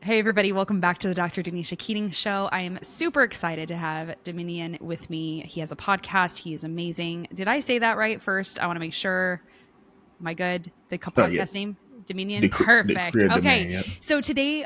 Hey, everybody. Welcome back to the Dr. Denisha Keating Show. I am super excited to have Dominion with me. He has a podcast. He is amazing. Did I say that right first? I want to make sure. Am I good? The Yeah, podcast name? Dominion? Perfect. decree a Okay. demand. Yep. So today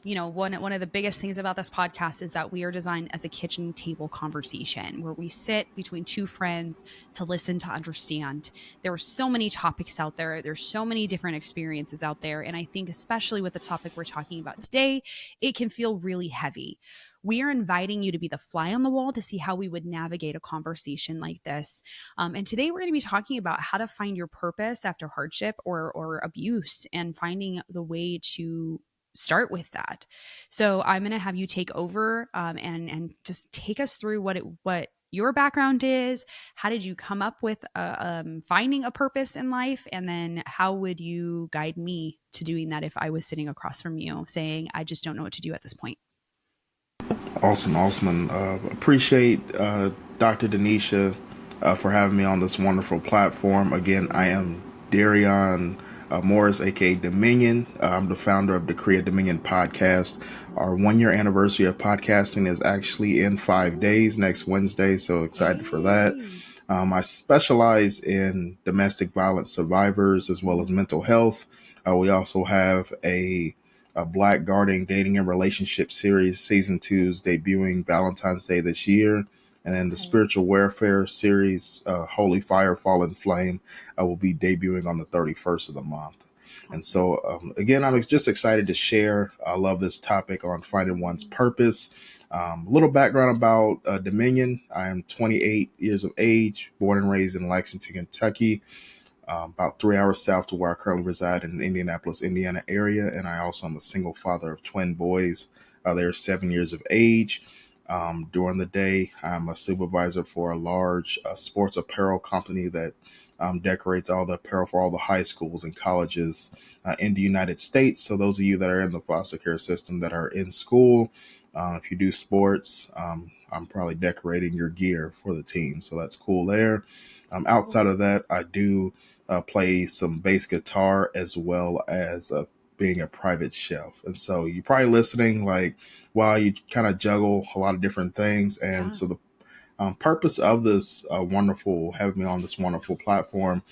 one of the biggest things about this podcast is that we are designed as a kitchen table conversation where we sit between two friends to listen, to understand. There are so many topics out there. There's so many different experiences out there. And I think especially with the topic we're talking about today, it can feel really heavy. We are inviting you to be the fly on the wall to see how we would navigate a conversation like this. And today we're going to be talking about how to find your purpose after hardship or abuse and finding the way to start with that. So I'm going to have you take over and just take us through what your background is. How did you come up with finding a purpose in life? And then how would you guide me to doing that if I was sitting across from you saying, I just don't know what to do at this point? Awesome. And appreciate Dr. Denisha for having me on this wonderful platform. Again, I am Darion Morris, aka Dominion. I'm the founder of the Create Dominion podcast. Our 1 year anniversary of podcasting is actually in 5 days, next Wednesday. So excited for that. Yay. I specialize in domestic violence survivors as well as mental health. We also have a Black Guarding Dating and Relationship series. Season 2 is debuting Valentine's Day this year. And then the Okay. Spiritual Warfare series, Holy Fire, Fallen Flame, will be debuting on the 31st of the month. And Awesome. so, again, I'm just excited to share. I love this topic on finding one's purpose. A little background about Dominion. I am 28 years of age, born and raised in Lexington, Kentucky, about 3 hours south to where I currently reside in the Indianapolis, Indiana area. And I also am a single father of twin boys. They're 7 years of age. During the day, I'm a supervisor for a large sports apparel company that decorates all the apparel for all the high schools and colleges in the United States. So those of you that are in the foster care system that are in school, if you do sports, I'm probably decorating your gear for the team. So that's cool there. Outside Cool. of that, I do play some bass guitar as well as being a private chef. And so you're probably listening like, wow, you kind of juggle a lot of different things. And Yeah. so the purpose of this having me on this wonderful platform,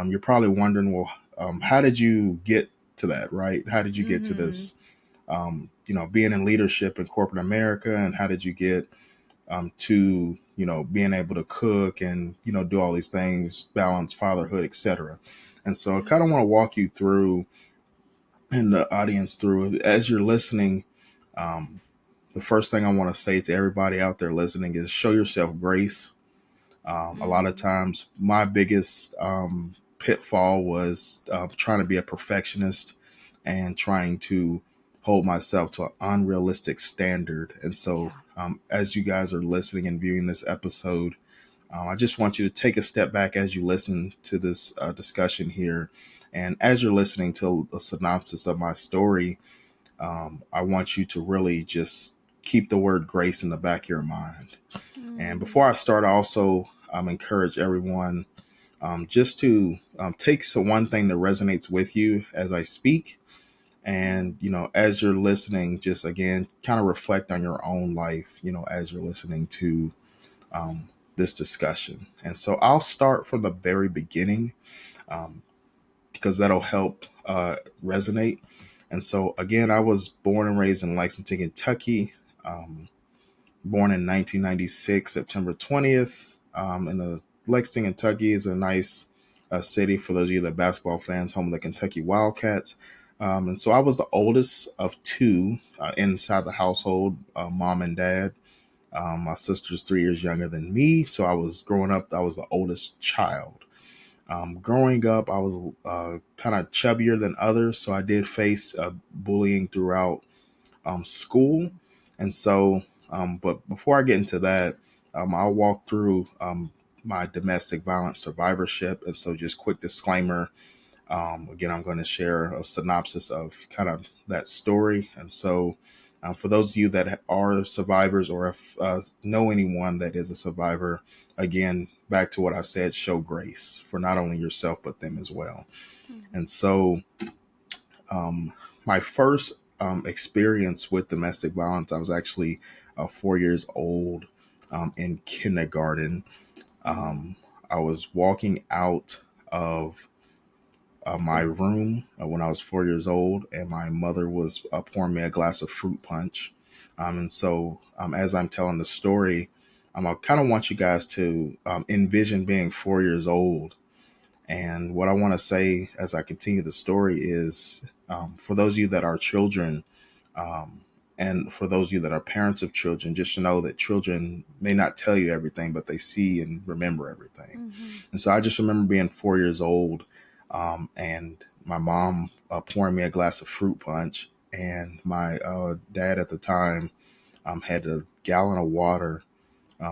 you're probably wondering, well, how did you get to that, right? How did you get to Mm-hmm. this, being in leadership in corporate America? And how did you get to being able to cook and do all these things, balance fatherhood, etc. And so I Yeah. kind of want to walk you through and the audience through as you're listening. um, the first thing I want to say to everybody out there listening is show yourself grace. A lot of Mm. times my biggest pitfall was trying to be a perfectionist and trying to hold myself to an unrealistic standard. And so, Yeah. as you guys are listening and viewing this episode, I just want you to take a step back as you listen to this discussion here. And as you're listening to a synopsis of my story, I want you to really just keep the word grace in the back of your mind. And Mm. before I start, I also encourage everyone just to take one thing that resonates with you as I speak. And, as you're listening, just again, kind of reflect on your own life, as you're listening to this discussion. And so I'll start from the very beginning um, because that'll help resonate. And so, again, I was born and raised in Lexington, Kentucky, born in 1996, September 20th. In the Lexington, Kentucky is a nice city for those of you that are basketball fans, home of the Kentucky Wildcats. And so I was the oldest of two inside the household, mom and dad. My sister's 3 years younger than me. So I was growing up, I was the oldest child. Growing up, I was kind of chubbier than others. So I did face bullying throughout school. And so, but before I get into that, I'll walk through my domestic violence survivorship. And so, just quick disclaimer. Again, I'm going to share a synopsis of kind of that story. And so, for those of you that are survivors or if know anyone that is a survivor, again, back to what I said, show grace for not only yourself, but them as well. Mm. And so, my first experience with domestic violence. I was actually 4 years old in kindergarten. Mm. Um, I was walking out of my room when I was 4 years old, and my mother was pouring me a glass of fruit punch. And so, as I'm telling the story, I kind of want you guys to envision being 4 years old. And what I want to say as I continue the story is for those of you that are children, um, and for those of you that are parents of children, just to know that children may not tell you everything, but they see and remember everything. Mhm. And so I just remember being 4 years old, and my mom pouring me a glass of fruit punch, and my dad at the time had a gallon of water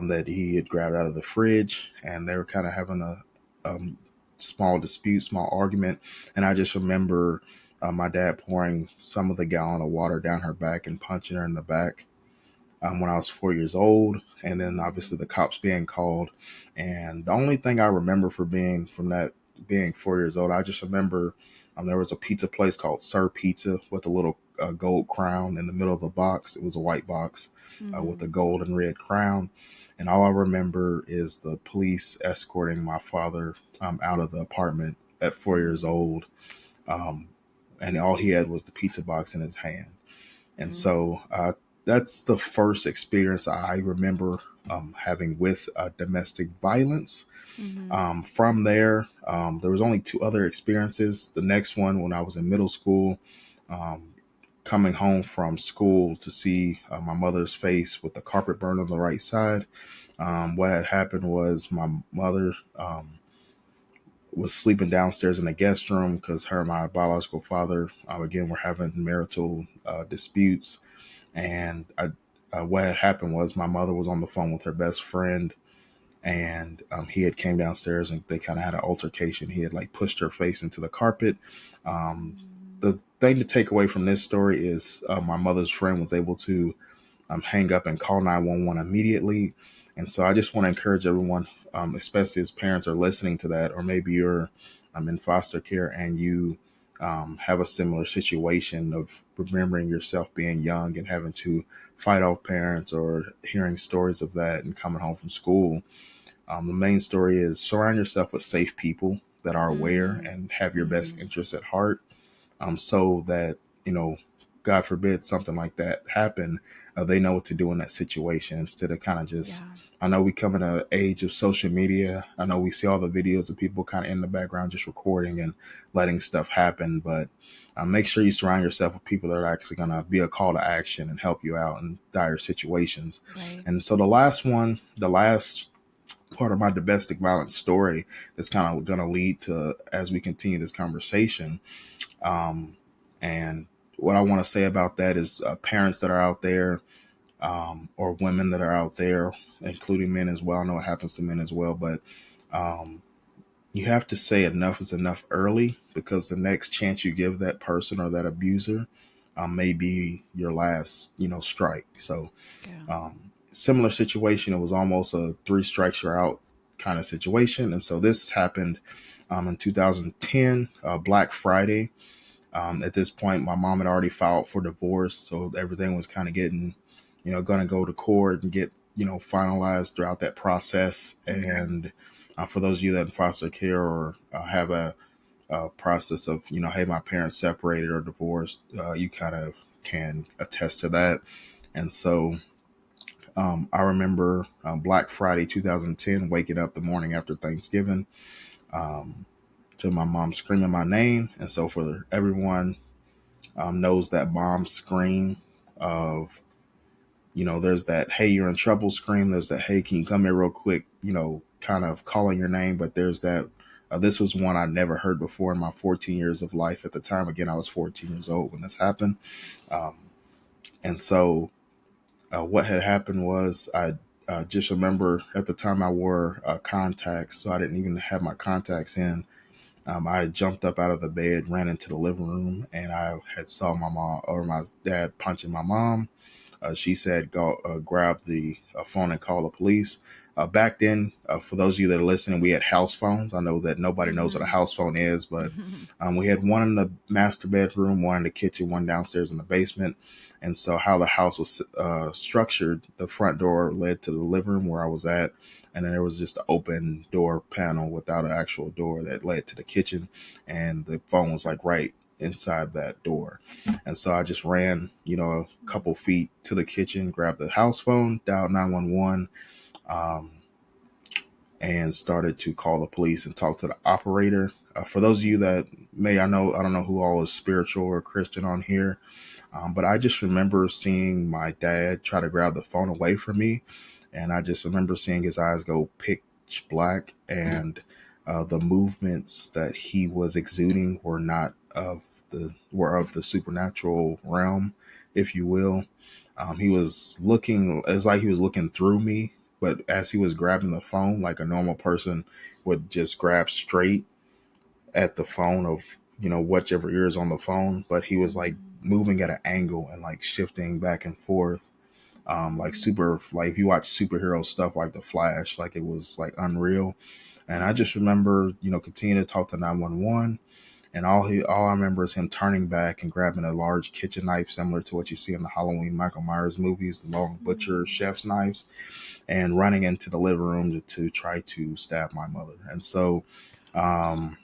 that he had grabbed out of the fridge, and they were kind of having a small dispute, small argument. And I just remember my dad pouring some of the gallon of water down her back and punching her in the back when I was 4 years old, and then obviously Mm. the cops being called. And the only thing I remember from that being 4 years old, I just remember there was a pizza place called Sir Pizza with a little gold crown in the middle of the box. It was a white box with a Mhm. gold and red crown. And all I remember is the police escorting my father out of the apartment at 4 years Mm. old. Um, and all he had was the pizza box in his hand. And Mm. so that's the first experience I remember having with domestic violence. Mhm. From there, there was only two other experiences. The next one, when I was in middle school, um, coming home from school to see my mother's face with the carpet burn on the right side. What had happened was my mother was sleeping downstairs in the guest room because her and my biological father, again, were having marital disputes. And what had happened was my mother was on the phone with her best friend, and he had came downstairs and they kind of had an altercation. He had like pushed her face into the carpet. Um, Mm. the thing to take away from this story is my mother's friend was able to hang up and call 911 immediately. And so I just want to encourage everyone, especially as parents are listening to that, or maybe you're in foster care and you have a similar situation of remembering yourself being young and having to fight off parents, or hearing stories of that and coming home from school. The main story is surround yourself with safe people that are aware Mm. and have your best Mhm. interests at heart, so that, you know, God forbid something like that happen, they know what to do in that situation instead of kind of just. Yeah. I know we come in an age of social media. I know we see all the videos of people kind of in the background just recording and letting stuff happen, but make sure you surround yourself with people that are actually going to be a call to action and help you out in dire situations. Right. And so the last part of my domestic violence story that's kind of going to lead to as we continue this conversation, and what I want to say about that is parents that are out there, or women that are out there, including men as well. I know it happens to men as well, but um, you have to say enough is enough early, because the next chance you give that person or that abuser may be your last, strike. So, Yeah. similar situation. It was almost a three strikes you're out kind of situation. And so this happened in 2010, Black Friday. At this point, my mom had already filed for divorce, so everything was kind of getting, going to go to court and get, finalized throughout that process. Mhm. And for those of you that in foster care, or have a process of, hey, my parents separated or divorced, you kind of can attest to that. And so I remember Black Friday 2010, waking up the morning after Thanksgiving, um, to my mom screaming my name. And so for everyone knows that mom scream of, there's that, hey, you're in trouble scream. There's that, hey, can you come here real quick? Kind of calling your name. But there's that, this was one I never heard before in my 14 years of life. At the time, again, I was 14 years old when this happened. Um, and so what had happened was I just remember at the time I wore contacts, so I didn't even have my contacts in. I jumped up out of the bed, ran into the living room, and I had saw my mom or my dad punching my mom. She said, "Go grab the phone and call the police." back then, for those of you that are listening, we had house phones. I know that nobody knows what a Mm-hmm. house phone is, but we had one in the master bedroom, one in the kitchen, one downstairs in the basement. And so, how the house was structured, the front door led to the living room where I was at. And then there was just an open door panel without an actual door that led to the kitchen. And the phone was like right inside that door. And so I just ran, a couple feet to the kitchen, grabbed the house phone, dialed 911, um, and started to call the police and talk to the operator. For those of you that I don't know who all is spiritual or Christian on here, but I just remember seeing my dad try to grab the phone away from me. And I just remember seeing his eyes go pitch black, and the movements that he was exuding were of the supernatural realm, if you will. He was looking, it's like he was looking through me, but as he was grabbing the phone, like a normal person would just grab straight at the phone of whichever ear is on the phone, but he was like Mm-hmm. moving at an angle and like shifting back and forth, like super, like if you watch superhero stuff like the Flash, like it was like unreal. And I just remember continuing to talk to 911, and all I remember is him turning back and grabbing a large kitchen knife similar to what you see in the Halloween Michael Myers movies, the long butcher chef's knives, and running into the living room to try to stab my mother. And so um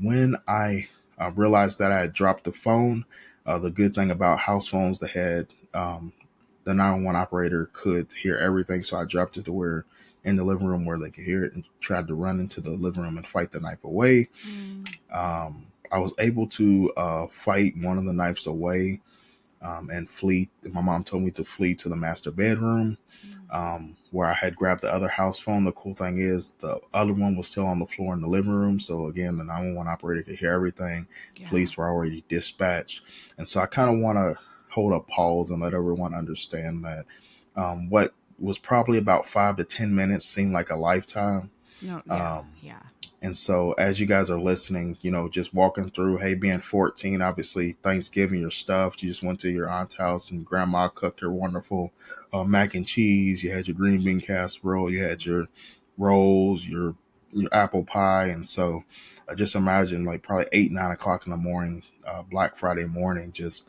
when I realized that I had dropped the phone, the good thing about house phones, they had the 911 operator could hear everything. So I dropped it to where in the living room where they could hear it, and tried to run into the living room and fight the knife away. I was able to fight one of the knives away, and flee. My mom told me to flee to the master bedroom, where I had grabbed the other house phone. The cool thing is the other one was still on the floor in the living room. So again, the 911 operator could hear everything. Yeah. Police were already dispatched. And so I kind of want to hold a pause and let everyone understand that what was probably about 5 to 10 minutes seemed like a lifetime. No, yeah, Um, yeah. and so, as you guys are listening, just walking through, hey, being 14, obviously, Thanksgiving, you're stuffed. You just went to your aunt's house and grandma cooked her wonderful mac and cheese. You had your green bean casserole. You had your rolls, your apple pie. And so, just imagine like probably 8, 9 o'clock in the morning, Black Friday morning, just,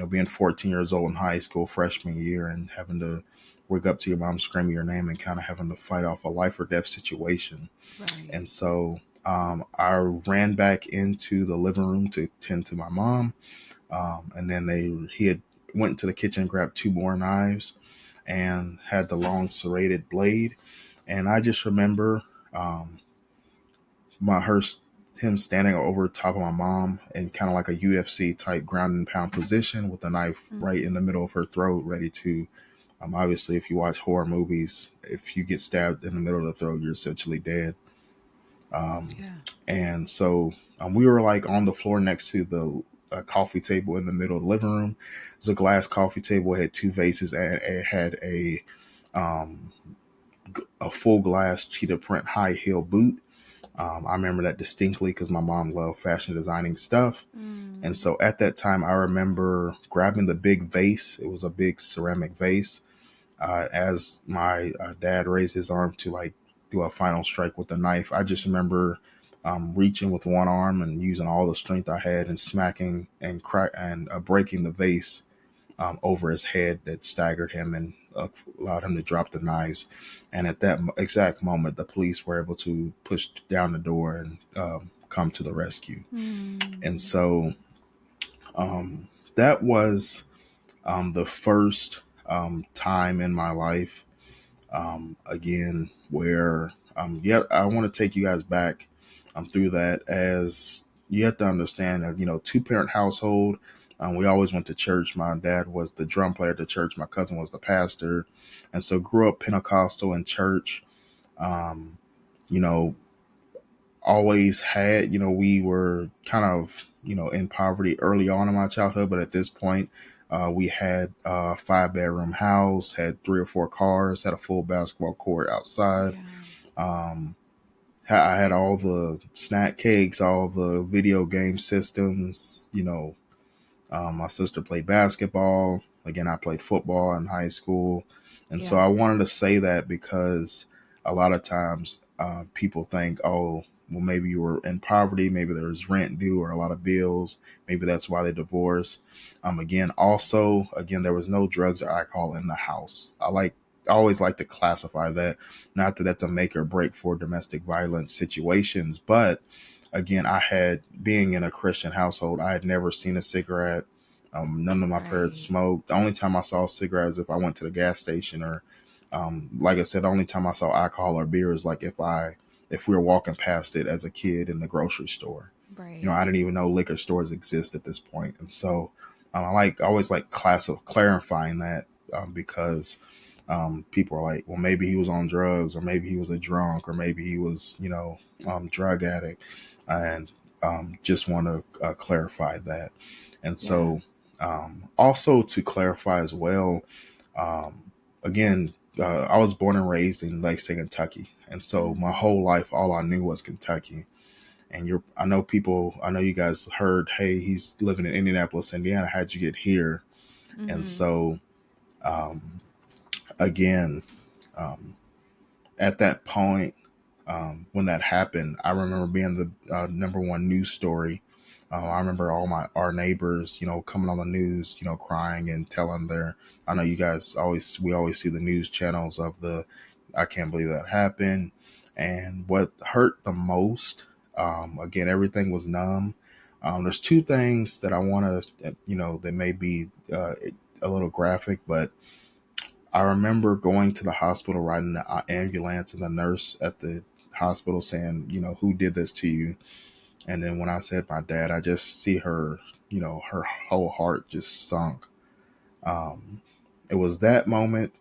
being 14 years old in high school, freshman year, and having to wake up to your mom screaming your name and kind of having to fight off a life or death situation. Right. And so I ran back into the living room to tend to my mom. And then he had went to the kitchen, grabbed two more knives, and had the long serrated blade. And I just remember um, my her him standing over top of my mom in kind of like a UFC type ground and pound position with a knife right in the middle of her throat, ready to. Obviously, if you watch horror movies, if you get stabbed in the middle of the throat, you're essentially dead. Um, Yeah. and so we were like on the floor next to the coffee table in the middle of the living room. It was a glass coffee table. It had two vases, and it had um, a full glass cheetah print high heel boot. I remember that distinctly because my mom loved fashion designing stuff. And Mm. so at that time, I remember grabbing the big vase. It was a big ceramic vase. As my dad raised his arm to like do a final strike with the knife, I just remember reaching with one arm and using all the strength I had and smacking and breaking the vase over his head that staggered him and allowed him to drop the knives. And at that exact moment, the police were able to push down the door and come to the rescue. And Mm. so that was the first time in my life, again, where, I want to take you guys back through that. As you have to understand that, two-parent household. We always went to church. My dad was the drum player at the church. My cousin was the pastor. And so grew up Pentecostal in church. Um, you know, always had, we were kind of, in poverty early on in my childhood, but at this point, we had a 5 bedroom house, had 3 or 4 cars, had a full basketball court outside. Yeah. Um, I had all the snack cakes, all the video game systems, My sister played basketball. Again, I played football in high school. And so Yeah. I wanted to say that because a lot of times people think, oh, well, maybe you were in poverty, maybe there was rent due or a lot of bills, maybe that's why they divorced. Again, also, again, there was no drugs or alcohol in the house. I always like to classify that, not that that's a make or break for domestic violence situations, but again, I had being in a Christian household, I had never seen a cigarette. None of my parents Right. smoked. The only time I saw cigarettes if I went to the gas station, or like I said, the only time I saw alcohol or beer is like if we were walking past it as a kid in the grocery store. You know, Right. I didn't even know liquor stores exist at this point, and so I always like class of clarifying that because people are like, well, maybe he was on drugs, or maybe he was a drunk, or maybe he was, drug addict, and just want to clarify that. And Yeah. so, also to clarify as well, again, I was born and raised in Lexington, Kentucky, and so my Mm-hmm. whole life, all I knew was Kentucky. And I know you guys heard, hey, he's living in Indianapolis, Indiana. How'd you get here? And Mm-hmm. so, um, again, um, at that point, when that happened, I remember being the number one news story. I remember all our neighbors, coming on the news, crying and telling their. I know you guys we always see the news channels of the. I can't believe that happened, and what hurt the most. Again, everything was numb. There's two things that I want to, that may be a little graphic, but I remember going to the hospital, riding the ambulance, and the nurse at the hospital saying, who did this to you? And then when I said my dad, I just see her, her whole heart just sunk. Um, it was that moment.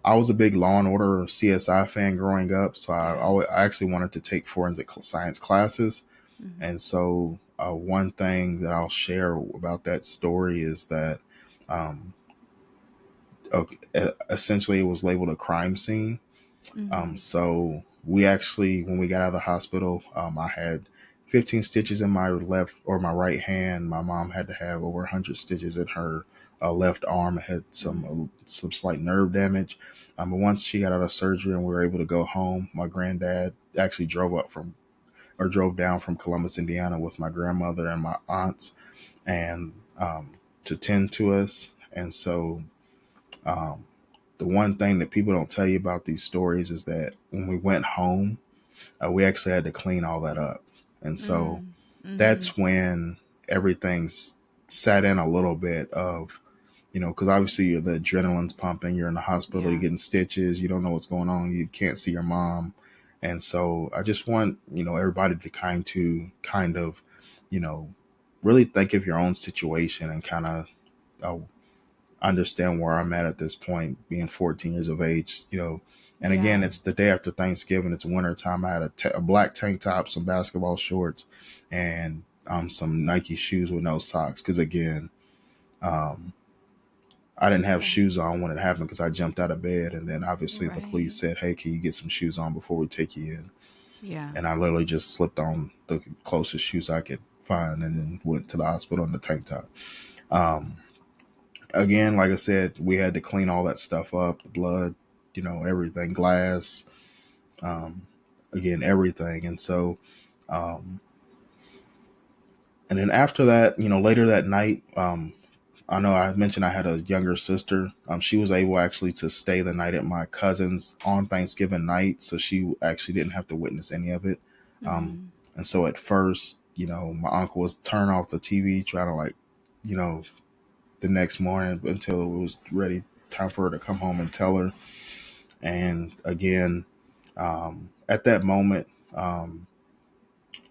I was a big Law and Order CSI fan growing up, so Yeah. I actually wanted to take forensic science classes. Mm-hmm. And so, one thing that I'll share about that story is that um, essentially it was labeled a crime scene. Mm-hmm. So we actually, when we got out of the hospital, I had 15 stitches in my left or my right hand. My mom had to have over 100 stitches in her left arm. I had some slight nerve damage. But once she got out of surgery and we were able to go home, my granddad actually drove down from Columbus, Indiana, with my grandmother and my aunts, and to tend to us. And so um, the one thing that people don't tell you about these stories is that when we went home, we actually had to clean all that up. And so Mm-hmm. that's when everything sat in a little bit of, because obviously the adrenaline's pumping, you're in the hospital, you're Yeah. getting stitches, you don't know what's going on, you can't see your mom. And so I just want, everybody to kind of, you know, really think of your own situation and kind of uh, understand where I'm at this point, being 14 years of age, And again, Yeah. it's the day after Thanksgiving. It's winter time. I had a black tank top, some basketball shorts, and some Nike shoes with no socks. Because again, um, I didn't have Yeah. shoes on when it happened because I jumped out of bed, and then obviously the police Right. said, "Hey, can you get some shoes on before we take you in?" Yeah. And I literally just slipped on the closest shoes I could find, and then went to the hospital in the tank top. Um, Again, like I said, we had to clean all that stuff up, the blood, everything, glass, um, again, everything. And so, um, and then after that, later that night, I know I mentioned I had a younger sister. She was able actually to stay the night at my cousin's on Thanksgiving night, so she actually didn't have to witness any of it. Um, Mm-hmm. and so at first, my uncle was turning off the TV, trying to you know, the next morning until it was ready, time for her to come home and tell her. And again, at that moment,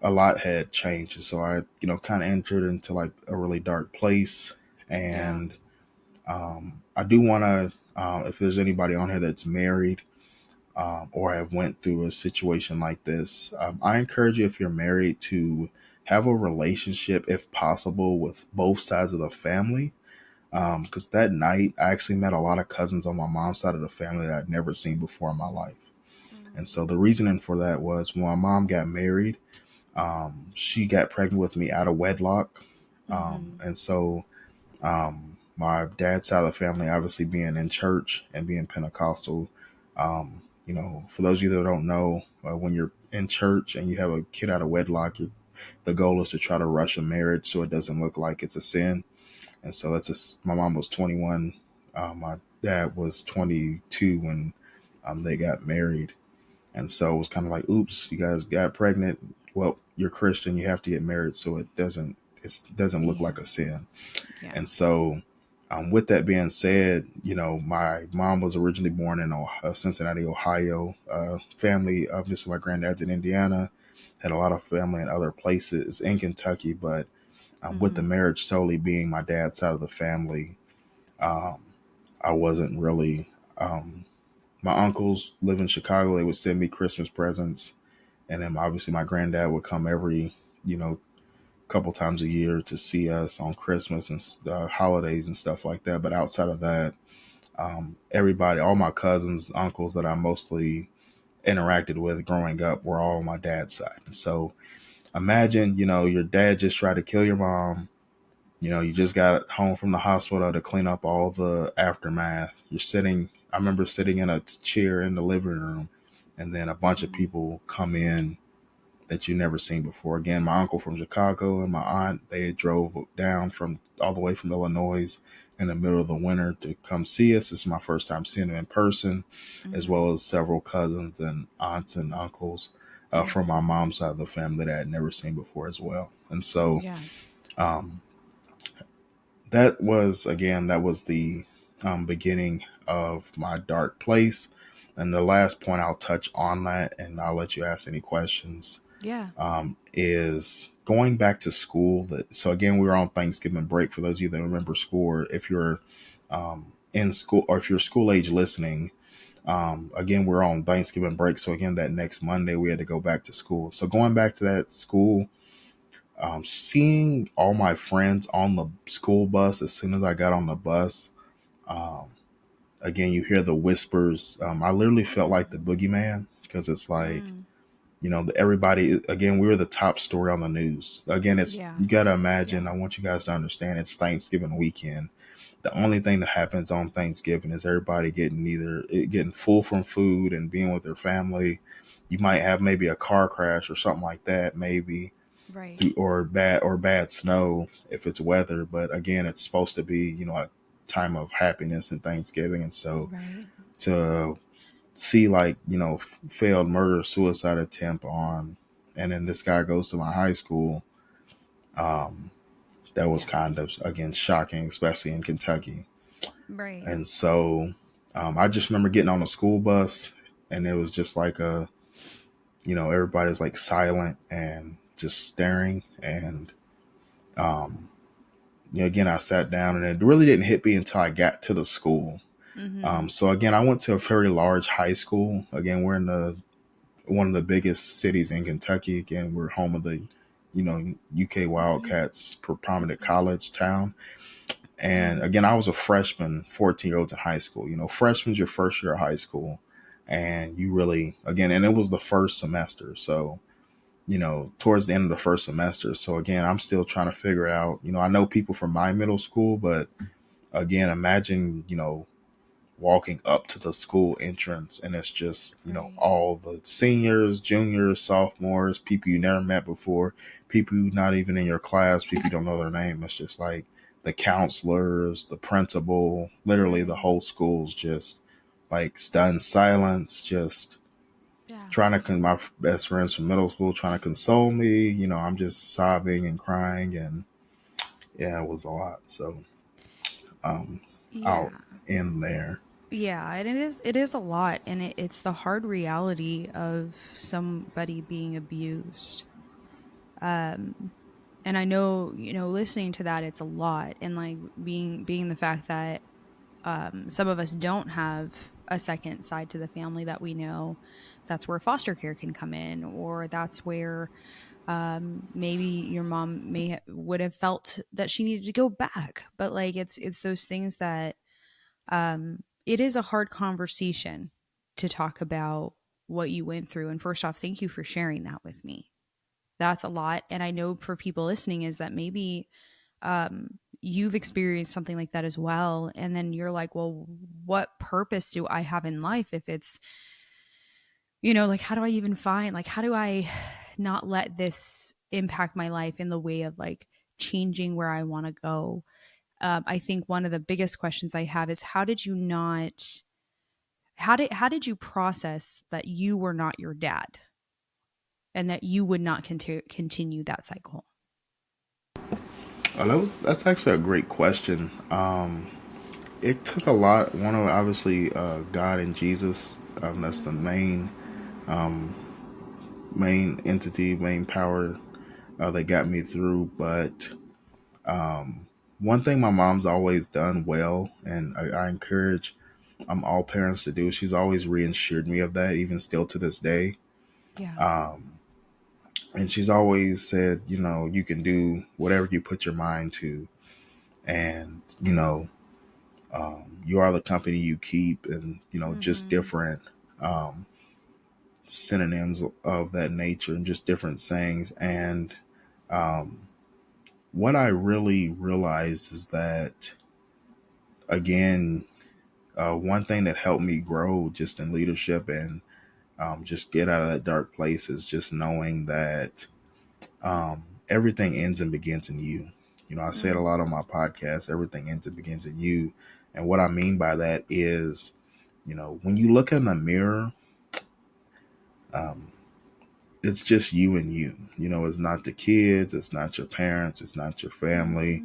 a lot had changed. So I, kind of entered into like a really dark place. Yeah. And I do want to, if there's anybody on here that's married or have went through a situation like this, I encourage you, if you're married, to have a relationship, if possible, with both sides of the family. Because that night I actually met a lot of cousins on my mom's side of the family that I'd never seen before in my life. And so the reasoning for that was when my mom got married, she got pregnant with me out of wedlock. Mm-hmm. And so My dad's side of the family, obviously being in church and being Pentecostal, for those of you that don't know, when you're in church and you have a kid out of wedlock, the goal is to try to rush a marriage so it doesn't look like it's a sin. And so my mom was 21. My dad was 22 when they got married. And so it was kind of like, oops, you guys got pregnant. Well, you're Christian. You have to get married so it doesn't look Yeah. like a sin. Yeah. And so, with that being said, my mom was originally born in Cincinnati, Ohio. Family, obviously, my granddad's in Indiana, had a lot of family in other places in Kentucky, but with the Mm-hmm. marriage solely being my dad's side of the family, um, I wasn't really. My uncles live in Chicago. They would send me Christmas presents, and then obviously my granddad would come every, couple times a year to see us on Christmas and holidays and stuff like that. But outside of that, everybody, all my cousins, uncles that I mostly interacted with growing up were all on my dad's side. And so imagine, your dad just tried to kill your mom. You just got home from the hospital to clean up all the aftermath. I remember sitting in a chair in the living room, and then a bunch of Mm-hmm. people come in that you never seen before. Again, my uncle from Chicago and my aunt, they drove down from all the way from Illinois in the middle of the winter to come see us. This is my first time seeing them in person, as Mm-hmm. well as several cousins and aunts and uncles Yeah. from my mom's side of the family that I had never seen before as well. And so Yeah. um, that was the beginning of my dark place. And the last point I'll touch on that, and I'll let you ask any questions, Yeah. is going back to school. So again, we were on Thanksgiving break. For those of you that remember school, or if you're in school, or if you're school age listening, again, we're on Thanksgiving break. So again, that next Monday we had to go back to school. So going back to that school, seeing all my friends on the school bus as soon as I got on the bus. Um, Again, you hear the whispers. I literally felt like the boogeyman because it's like, Mm. everybody, again, we were the top story on the news. Again, Yeah. you got to Yeah. imagine, I want you guys to understand it's Thanksgiving weekend. The only thing that happens on Thanksgiving is everybody getting full from food and being with their family. You might have maybe a car crash or something like that, maybe, Right. or bad snow if it's weather. But again, it's supposed to be, a time of happiness and Thanksgiving. And so Right. to see, like, failed murder suicide attempt on, and then this guy goes to my high school, um that was Yeah. kind of, again, shocking, especially in Kentucky. Right. And so I just remember getting on a school bus, and it was just like everybody's like silent and just staring. And um again, I sat down, and it really didn't hit me until I got to the school. Mm-hmm. So again, I went to a very large high school. Again, we're in the one of the biggest cities in Kentucky. Again, we're home of the, UK Right. Wildcats, prominent Mm-hmm. college town. And Mm-hmm. again, I was a freshman, 14-year-olds in high school. Freshman's your first year of high school. And you really, again, and it was the first semester. So, towards the end of the first semester. So again, I'm still trying to figure it out. I know people from my middle school, but again, imagine, walking up to the school entrance, and it's just, Right. all the seniors, juniors, sophomores, people you never met before, people not even in your class, people you don't know their name. It's just like the counselors, the principal, literally the Right. whole school's just like stunned silence, just Yeah. trying to my best friends from middle school trying to console me. I'm just sobbing and crying, and yeah, it was a lot. So um Yeah. I'll end there. Yeah, and it is a lot, and it's the hard reality of somebody being abused. Um and I know, listening to that, it's a lot, and like being the fact that some of us don't have a second side to the family that we know. That's where foster care can come in, or that's where maybe your mom would have felt that she needed to go back. But like it's those things that it is a hard conversation to talk about what you went through. And first off, thank you for sharing that with me. That's a lot. And I know for people listening is that maybe you've experienced something like that as well. And then you're like, well, what purpose do I have in life if it's, like, how do I even find, like, how do I not let this impact my life in the way of like changing where I want to go? I think one of the biggest questions I have is how did you process that you were not your dad and that you would not continue that cycle? That's actually a great question. It took a lot. One of obviously God and Jesus. That's the main entity, main power that got me through. But one thing my mom's always done well, and I encourage all parents to do. She's always reassured me of that, even still to this day. Yeah. Um, and she's always said, you can do whatever you put your mind to, and you are the company you keep, and just Mm-hmm. different um, synonyms of that nature, and just different sayings. And um, what I really realized is that, again, one thing that helped me grow just in leadership and just get out of that dark place is just knowing that everything ends and begins in you. I say it a Mm. lot on my podcast, everything ends and begins in you. And what I mean by that is, when you look in the mirror, um, it's just you and you. It's not the kids, it's not your parents, it's not your family.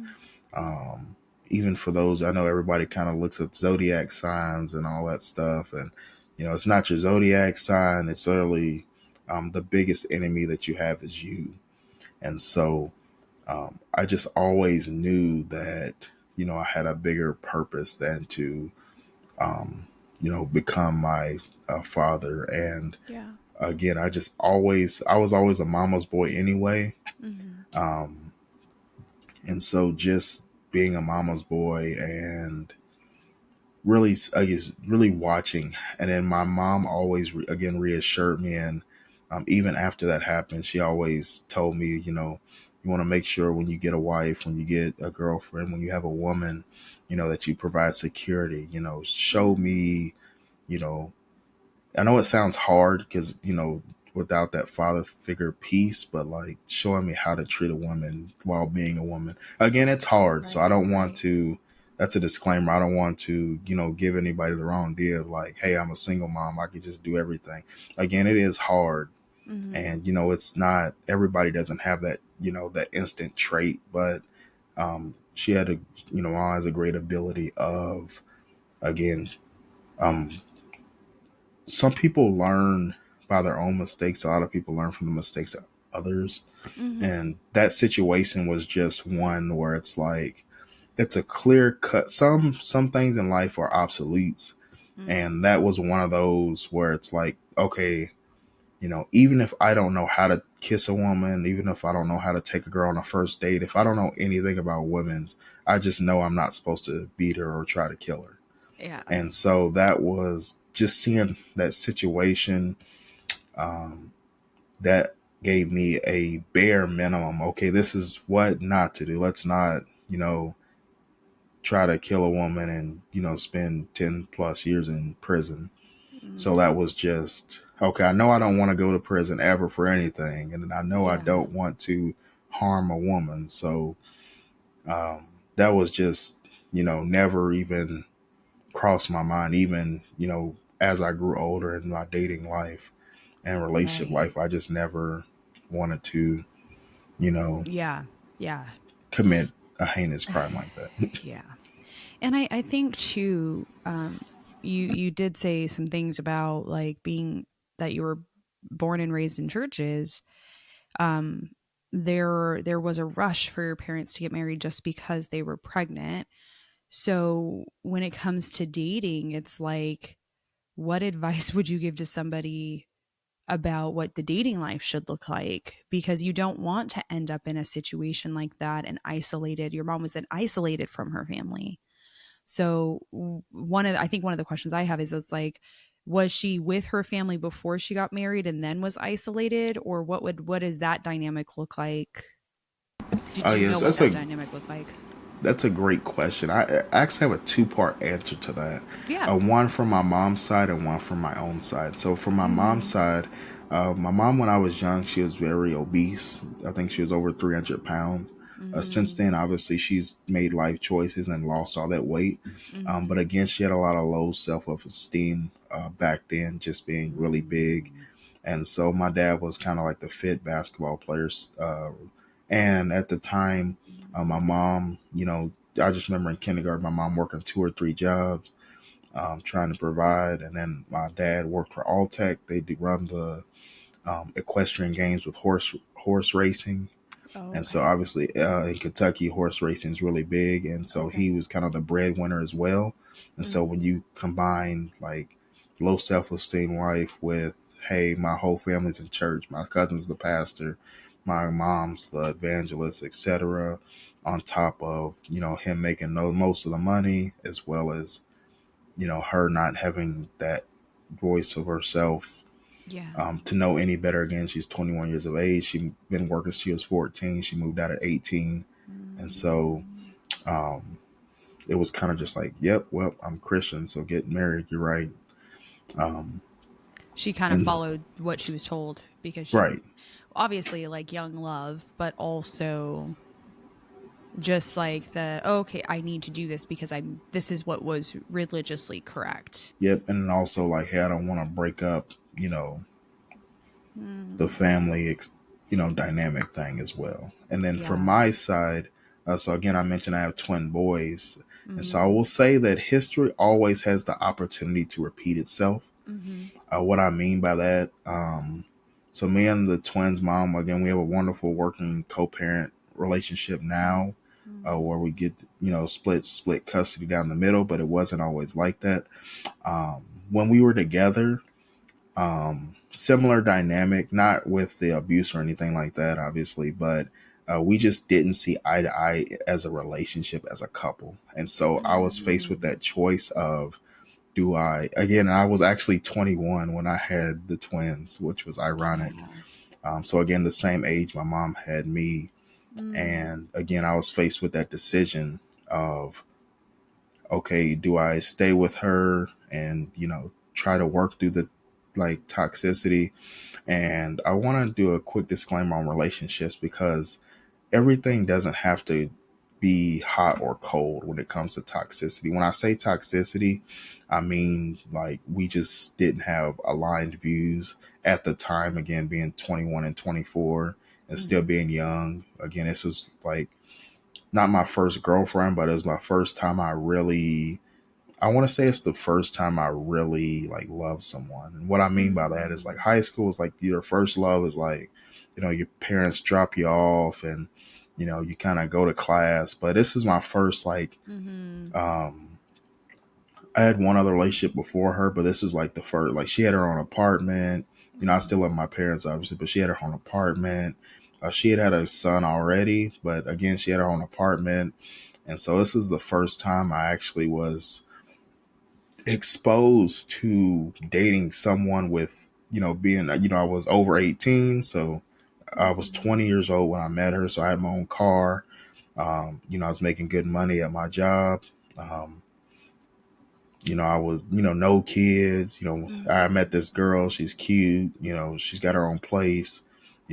Mm. Um, Even for those, I know everybody kind of looks at zodiac signs and all that stuff. And, it's not your zodiac sign. It's literally the biggest enemy that you have is you. And so I just always knew that, I had a bigger purpose than to, become my father. And Yeah. again, I was always a mama's boy anyway. Mm-hmm. Um, and so just being a mama's boy and really, I guess, really watching. And then my mom always, again, reassured me. And even after that happened, she always told me, you want to make sure when you get a wife, when you get a girlfriend, when you have a woman, that you provide security, show Mm. me, you know, I know it sounds hard because, without that father figure piece, but like showing me how to treat a woman while being a woman. Again, it's hard. So I Right. don't want Right. to, that's a disclaimer. I don't want to, give anybody the wrong idea of like, hey, I'm a single mom. I could just do everything. Again, it is hard. Mm-hmm. And, it's not, everybody doesn't have that, that instant trait, but she had a, mom has a great ability of, again, um, some people learn by their own mistakes. A lot of people learn from the mistakes of others. Mm-hmm. And that situation was just one where it's like it's a clear cut. Some things in life are obsoletes. Mm. And that was one of those where it's like, okay, even if I don't know how to kiss a woman, even if I don't know how to take a girl on a first date, if I don't know anything about women's, I just know I'm not supposed to beat her or try to kill her. Yeah. And so that was just seeing that situation, um, that gave me a bare minimum. Okay, this is what not to do. Let's not, try to kill a woman and, spend 10 plus years in prison. So Mm. that was just, okay, I know I don't want to go to prison ever for anything. And I know I Yeah. don't want to harm a woman. So that was just, never even crossed my mind, even, as I grew older in my dating life and relationship Right. life. I just never wanted to, you know, Yeah. Yeah. commit a heinous crime like that. Yeah. And I think too, you did say some things about like being that you were born and raised in churches. Um, there was a rush for your parents to get married just because they were pregnant. So when it comes to dating, it's like, what advice would you give to somebody about what the dating life should look like? Because you don't want to end up in a situation like that and isolated. Your mom was then isolated from her family. So I think one of the questions I have is it's like, was she with her family before she got married and then was isolated, or what does that dynamic look like? Oh Do you know yes, what that's that a dynamic looked like? That's a great question. I actually have a two-part answer to that. Yeah. One from my mom's side and one from my own side. So from my mom's Mm-hmm. side, my mom when I was young, she was very obese. I think she was over 300 pounds. Since Mm-hmm. then, obviously, she's made life choices and lost all that weight. But Mm-hmm. again, she had a lot of low self-esteem back then, just being really big. Mm-hmm. And so my dad was kind of like the fit basketball players. And at the time, my mom, I just remember in kindergarten, my mom working two or three jobs, trying to provide. And then my dad worked for Alltech. They do run the equestrian games with horse racing. Oh, And so okay. obviously in Kentucky, horse racing is really big. And so he Okay. was kind of the breadwinner as well. And so when Mm-hmm. you combine like low self esteem life with, hey, my whole family's in church, my cousin's the pastor, my mom's the evangelist, etc., on top of, him making most of the money, as well as, her not having that voice of herself Yeah. to know any better. Again, she's 21 years of age. She's been working since she was 14. She moved out at 18. And so Mm-hmm. um, it was kind of just like, yep, well, I'm Christian, so get married. You're right. Um, She kind of and followed what she was told because she right. obviously like young love, but also just like the oh, okay, I need to do this because I'm this is what was religiously correct. Yep. And then also like, hey, I don't want to break up, the Mm. family, dynamic thing as well. And then from Yeah. my side, so again, I mentioned I have twin boys. And so I Mm-hmm. will say that history always has the opportunity to repeat itself. Mm-hmm. What I mean by that, so me and the twins' mom, again, we have a wonderful working co-parent relationship now, where we get split custody down the middle, but it wasn't always like that. When we were together, similar dynamic, not with the abuse or anything like that, obviously, but we just didn't see eye to eye as a relationship as a couple, and so I was faced with Mm-hmm. that choice of do I again? I was actually 21 when I had the twins, which was ironic. Yeah. So again, the same age my mom had me, Mm. and again, I was faced with that decision of okay, do I stay with her and try to work through the like toxicity? And I want to do a quick disclaimer on relationships because everything doesn't have to be hot or cold when it comes to toxicity. When I say toxicity, I mean like we just didn't have aligned views at the time, again, being 21 and 24 and still Mm-hmm. being young. Again, this was like not my first girlfriend, but it was my first time I want to say it's the first time I really like loved someone. And what I mean by that is like Mm. high school is like your first love is like, your parents drop you off and, you kind of go to class. But this is my first like, Mm-hmm. um, I had one other relationship before her, but this is like the first, like she had her own apartment. I still love my parents obviously, but she had her own apartment. She had a son already, but again, she had her own apartment. And so this is the first time I actually was exposed to dating someone with being I was over 18, so I was Mm-hmm. 20 years old when I met her, so I had my own car. I was making good money at my job. um, I was no kids. I Mm-hmm. met this girl, she's cute, she's got her own place.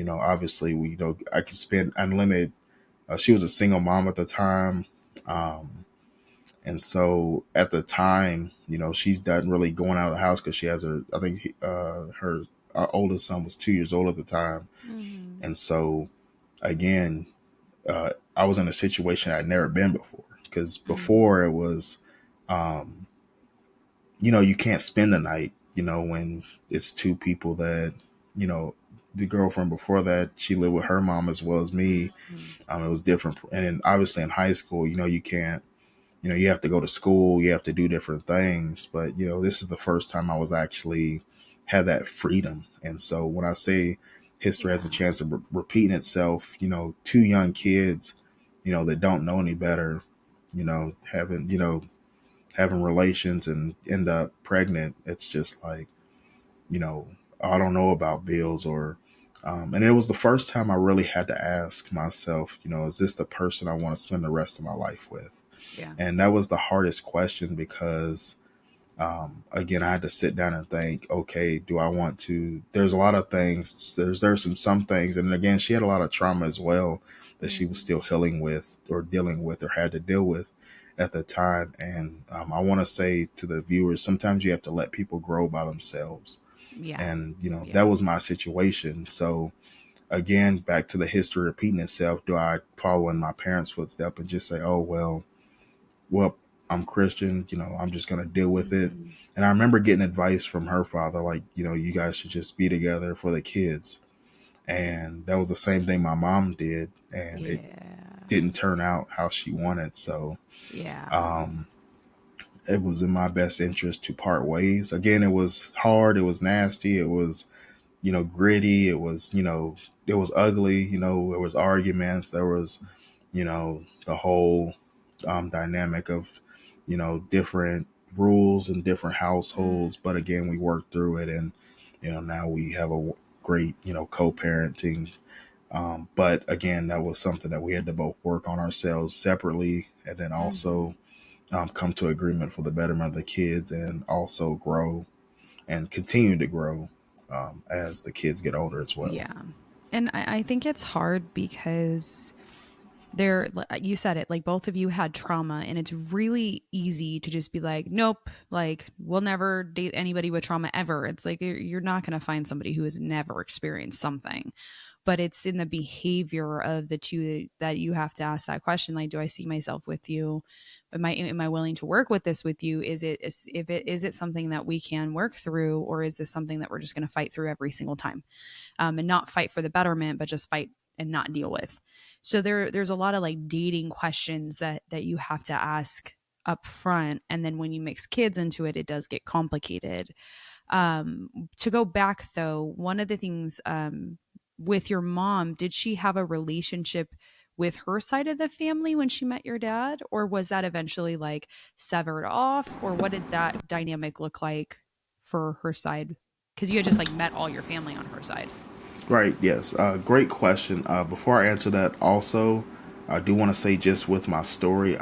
Obviously we I could spend unlimited. She was a single mom at the time. um, And so at the time, she's not really going out of the house because she has her, I think her our oldest son was 2 years old at the time. Mm-hmm. And so again, I was in a situation I'd never been before because before it was, um, you can't spend the night, when it's two people that, you know, the girlfriend before that, she lived with her mom as well as me. Mm-hmm. It was different. And then obviously in high school, you can't, you have to go to school, you have to do different things. But, this is the first time I was actually had that freedom. And so when I say history has a Yeah. chance of repeating itself, two young kids, that don't know any better, having relations and end up pregnant, it's just like, you know, I don't know about bills or And it was the first time I really had to ask myself, is this the person I want to spend the rest of my life with? Yeah. And that was the hardest question because, again, I had to sit down and think, okay, do I want to? There's a lot of things. There's some things, and again, she had a lot of trauma as well that she was Mm. still healing with, or dealing with, or had to deal with at the time. And I want to say to the viewers, sometimes you have to let people grow by themselves, Yeah. and that Yeah. was my situation. So again, back to the history repeating itself. Do I follow in my parents' footsteps and just say, oh well, I'm Christian, I'm just going to deal with it. Mhm. And I remember getting advice from her father, like, you guys should just be together for the kids. And that was the same thing my mom did. And it Yeah. didn't turn out how she wanted. So Yeah. um, it was in my best interest to part ways. Again, it was hard. It was nasty. It was, gritty. It was ugly. There was arguments. There was, the whole dynamic of, different rules in different households. But Mm. again, we worked through it, and now we have a great, co-parenting. But again, that was something that we had to both work on ourselves separately, and then Mhm. also come to agreement for the betterment of the kids, and also grow and continue to grow as the kids get older as well. Yeah. And I think it's hard because you said it, like both of you had trauma, and it's really easy to just be like, nope, like we'll never date anybody with trauma ever. It's like you're not going to find somebody who has never experienced something, but it's in the behavior of the two that you have to ask that question, like, do I see myself with you? Am I willing to work with this with you? Is it something that we can work through, or is this something that we're just going to fight through every single time, and not fight for the betterment, but just fight and not deal with? So there's a lot of like dating questions that you have to ask up front, and then when you mix kids into it, it does get complicated. To go back though, one of the things, with your mom, did she have a relationship with her side of the family when she met your dad, or was that eventually like severed off, or what did that dynamic look like for her side? Because you had just like met all your family on her side. Right. Yes. Great question. Before I answer that, also, I do want to say, just with my story,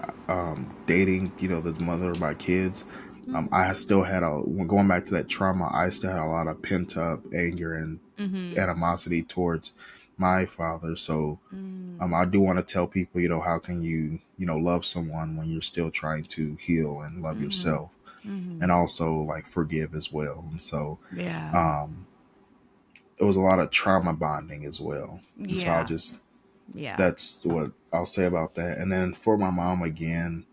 dating, the mother of my kids, Mm. I still had when going back to that trauma, I still had a lot of pent up anger and Mm-hmm. animosity towards my father. So, Mm. I do want to tell people, how can you, love someone when you're still trying to heal and love Mm-hmm. yourself, and Mm-hmm. also like forgive as well. And so, Yeah. um, there was a lot of trauma bonding as well. And so Yeah. Yeah. that's what I'll say about that. And then for my mom again,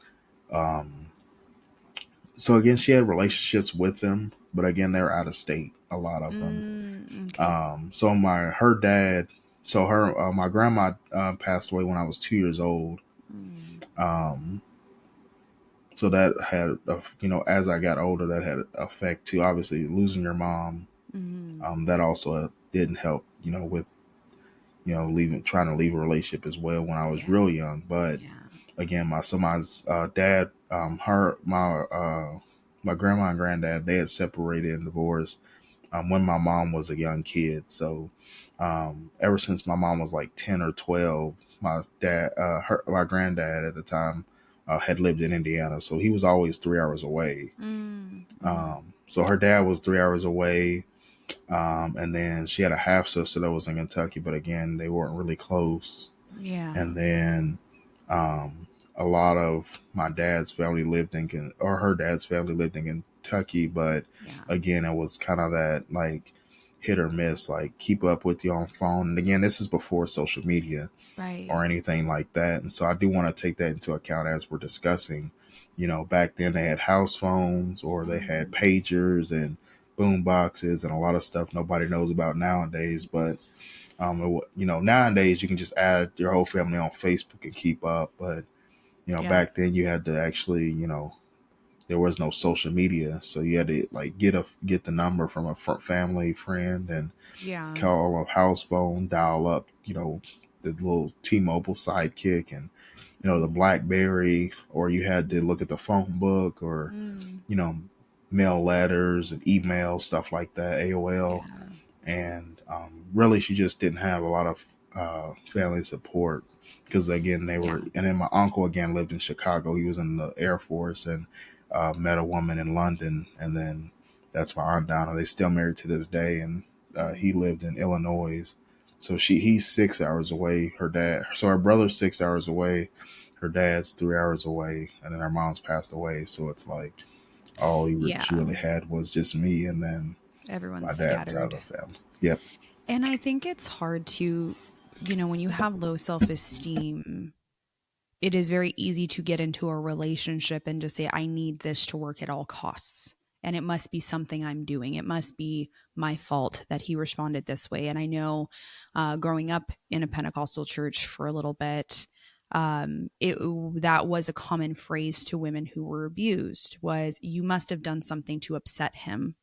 um, so again, she had relationships with them, but again, they're out of state, a lot of them. Okay. So her dad, my grandma passed away when I was 2 years old. Mm. Um, so that had, as I got older, that had an effect too. Obviously, losing your mom, Mm-hmm. that also didn't help, with trying to leave a relationship as well when I was Yeah. real young. But Yeah. again, my dad, my grandma and granddad, they had separated and divorced when my mom was a young kid. So ever since my mom was like 10 or 12, my granddad at the time had lived in Indiana, so he was always 3 hours away. Mm-hmm. So her dad was 3 hours away. And then she had a half sister that was in Kentucky, but again, they weren't really close. Yeah. And then a lot of my dad's family lived or her dad's family lived in Kentucky, but Yeah. again, it was kind of that like hit or miss, like keep up with you on phone. And again, this is before social media Right. or anything like that. And so I do want to take that into account as we're discussing. Back then they had house phones, or they had Mm-hmm. pagers and boom boxes and a lot of stuff nobody knows about nowadays. But nowadays you can just add your whole family on Facebook and keep up. But Yeah. back then you had to actually, there was no social media, so you had to like get the number from a family friend and Yeah. call a house phone, dial up, the little T-Mobile sidekick, and the Mm-hmm. BlackBerry, or you had to look at the phone book, or Mm. you know mail letters and email stuff like that, AOL. Yeah. And really, she just didn't have a lot of family support because again they were, Yeah. and then my uncle again lived in Chicago. He was in the Air Force and met a woman in London, and then that's my aunt Donna. They still married to this day, and Mm. he lived in Illinois. So he's 6 hours away. Her dad, so her brother's 6 hours away. Her dad's 3 hours away, and then her mom's passed away. So it's like she Yeah. really had was just me, and then my Everyone's dad's side of scattered. the family. Yep. And I think it's hard to, when you have low self esteem, it is very easy to get into a relationship and just say, I need this to work at all costs. And it must be something I'm doing. It must be my fault that he responded this way. And I know growing up in a Pentecostal church for a little bit, it that was a common phrase to women who were abused was you must have done something to upset him,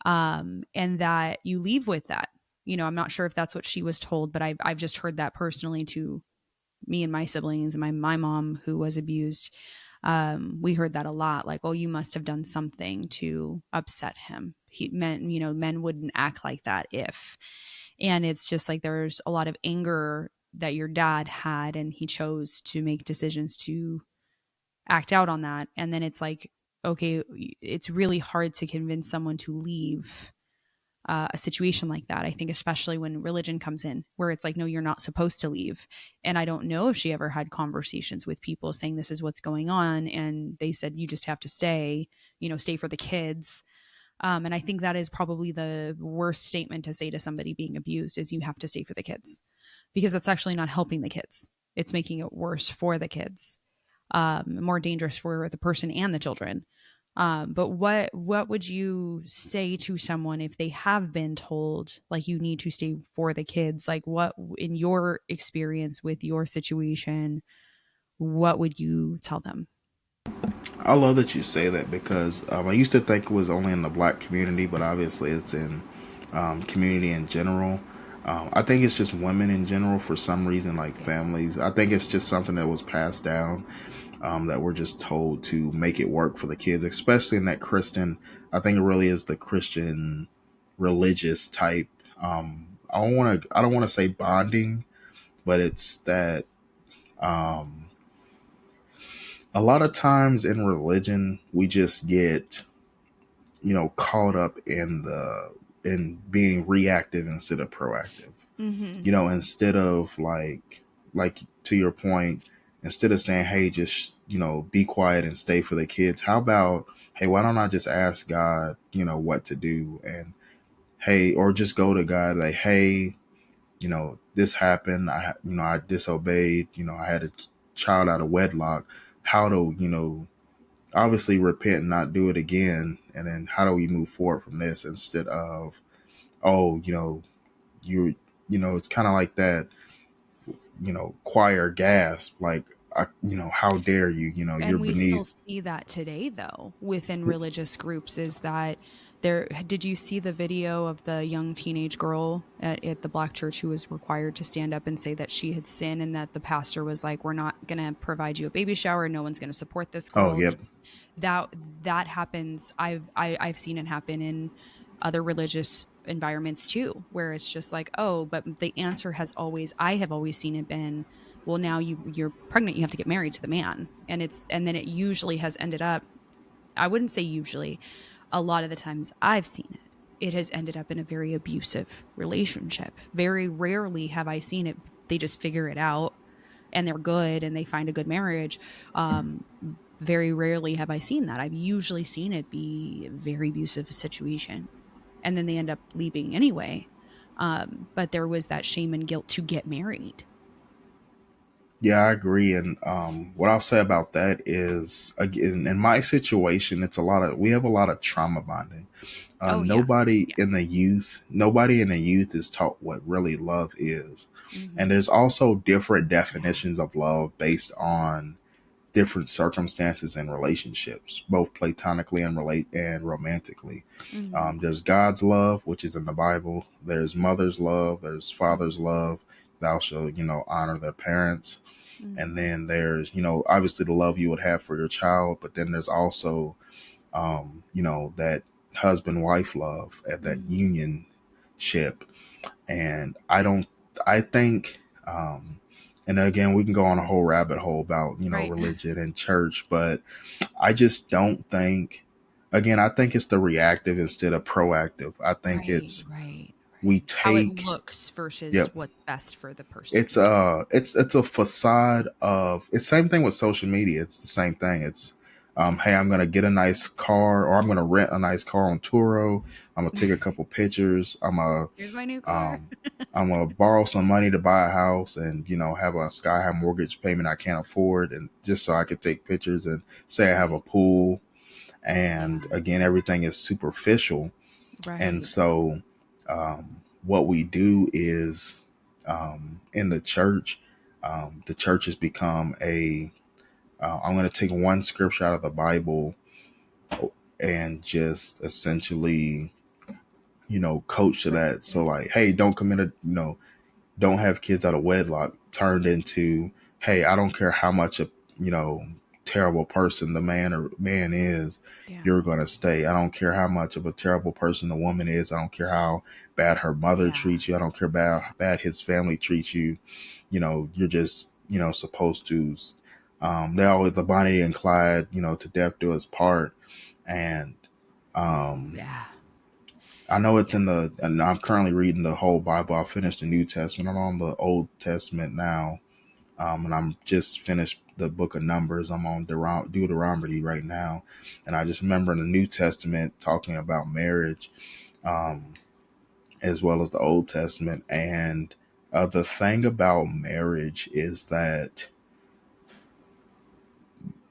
and that you leave with that. I'm not sure if that's what she was told, but I've just heard that personally to me and my siblings and my mom who was abused. We heard that a lot, like, oh, you must have done something to upset him. Men wouldn't act like that if. And it's just like there's a lot of anger that your dad had, and he chose to make decisions to act out on that. And then it's like, okay, it's really hard to convince someone to leave a situation like that. I think, especially when religion comes in, where it's like, no, you're not supposed to leave. And I don't know if she ever had conversations with people saying this is what's going on. And they said, you just have to stay, stay for the kids. And I think that is probably the worst statement to say to somebody being abused is you have to stay for the kids, because that's actually not helping the kids. It's making it worse for the kids, more dangerous for the person and the children. But what would you say to someone if they have been told like you need to stay for the kids? Like, what in your experience with your situation, what would you tell them? I love that you say that because I used to think it was only in the black community, but obviously it's in community in general. I think it's just women in general for some reason, like Yeah. families. I think it's just something that was passed down, that we're just told to make it work for the kids, especially in that Christian. I think it really is the Christian religious type. I don't want to say bonding, but it's that. Um, a lot of times in religion, we just get caught up in being reactive instead of proactive. Mm-hmm. Instead of like to your point, instead of saying, hey, just be quiet and stay for the kids, how about, hey, why don't I just ask God what to do? And hey, or just go to God like, hey, this happened, I disobeyed, I had a child out of wedlock. How to obviously repent and not do it again, and then how do we move forward from this, instead of, oh, you it's kind of like that, choir gasp, like, how dare you, you're And we still beneath. see that today, though, within religious groups. Is that there? Did you see the video of the young teenage girl at the black church who was required to stand up and say that she had sinned, and that the pastor was like, "We're not going to provide you a baby shower. No one's going to support this Oh, girl." yep. That that happens. I've seen it happen in other religious environments too, where it's just like, oh, but the answer has always, I have always seen it been, well, now you're pregnant, you have to get married to the man. And then it usually has ended up, I wouldn't say usually, a lot of the times I've seen it, it has ended up in a very abusive relationship. Very rarely have I seen it, they just figure it out and they're good and they find a good marriage. Very rarely have I seen that. I've usually seen it be a very abusive situation, and then they end up leaving anyway. But there was that shame and guilt to get married. Yeah, I agree. And what I'll say about that is, again, in my situation, we have a lot of trauma bonding. Oh yeah, yeah. Nobody in the youth is taught what really love is. And Mm-hmm. there's also different definitions of love based on different circumstances and relationships, both platonically and romantically. Mm-hmm. There's God's love, which is in the Bible. There's mother's love. There's father's love. Thou shalt, honor their parents. And Mm-hmm. then there's, obviously the love you would have for your child, but then there's also, that husband wife love, at that Mm-hmm. union, And I think, and again, we can go on a whole rabbit hole about, Right. religion and church, but I just don't think, again, I think it's the reactive instead of proactive. I think Right, it's, right, we right. How it take, looks versus yep, what's best for the it's person. it's a facade of, it's same thing with social media. It's the same thing. It's hey, I'm gonna get a nice car, or I'm gonna rent a nice car on Turo. I'm gonna take a couple pictures. Here's my new car. Um, I'm gonna borrow some money to buy a house, and have a sky high mortgage payment I can't afford, and just so I could take pictures and say I have a Right. pool. And Yeah. again, everything is superficial. And Right. so, what we do is, in the church has become a. I'm going to take one scripture out of the Bible and just essentially, coach to Twist that. So, it. like, hey, don't commit a, don't have kids out of wedlock, turned into, hey, I don't care how much a, you know terrible person the man is, Yeah. you're going to stay. I don't care how much of a terrible person the woman is. I don't care how bad her mother Yeah. treats you. I don't care about how bad his family treats you. You're just, supposed to, they always, the Bonnie and Clyde, to death do us part. And um Yeah. I know it's Yeah. in the, and I'm currently reading the whole Bible. I finished the New Testament. I'm on the Old Testament now, and I'm just finished the Book of Numbers. I'm on Deuteronomy right now, and I just remember in the New Testament talking about marriage, um, as well as the Old Testament. And the thing about marriage is that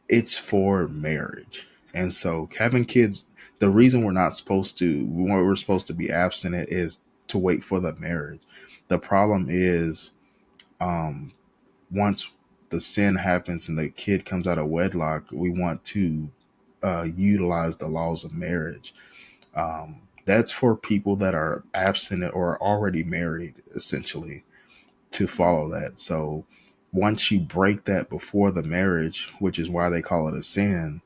it's for marriage. And so having kids, the reason we're supposed to be abstinent is to wait for the marriage. The problem is, um, once the sin happens and the kid comes out of wedlock, we want to utilize the laws of marriage. That's for people that are abstinent or already married, essentially, to follow that. So once you break that before the marriage, which is why they call it a sin,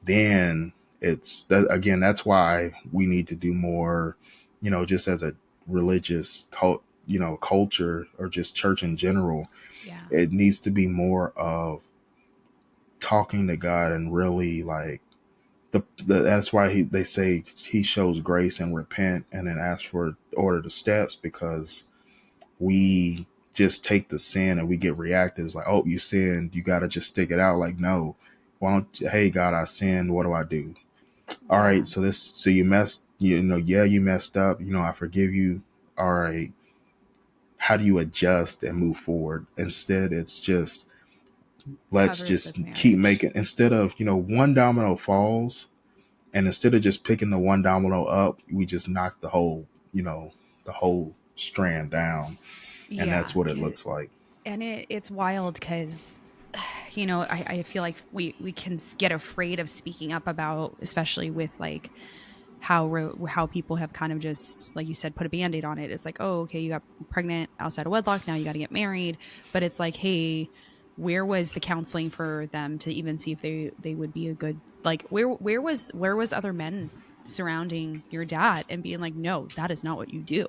then it's that, again, that's why we need to do more, just as a religious culture, or just church in general. Yeah. It needs to be more of talking to God and really, like, that's why they say he shows grace and repent and then ask for order the steps, because we just take the sin and we get reactive. It's like, oh, you sinned, you got to just stick it out. Like, no, why don't you, hey God, I sinned, what do I do? All Yeah. right, so you messed, yeah, you messed up, I forgive you. All right, how do you adjust and move forward? Instead, it's just, let's Covers just with keep marriage. making, instead of, one domino falls, and instead of just picking the one domino up, we just knock the whole strand down. And that's Yeah. what it looks like. And it's wild because I feel like we can get afraid of speaking up about, especially with like how people have kind of just, like you said, put a band-aid on it. It's like, oh, okay, you got pregnant outside of wedlock, now you got to get married. But it's like, hey, where was the counseling for them to even see if they would be a good, like, where was other men surrounding your dad and being like, no, that is not what you do?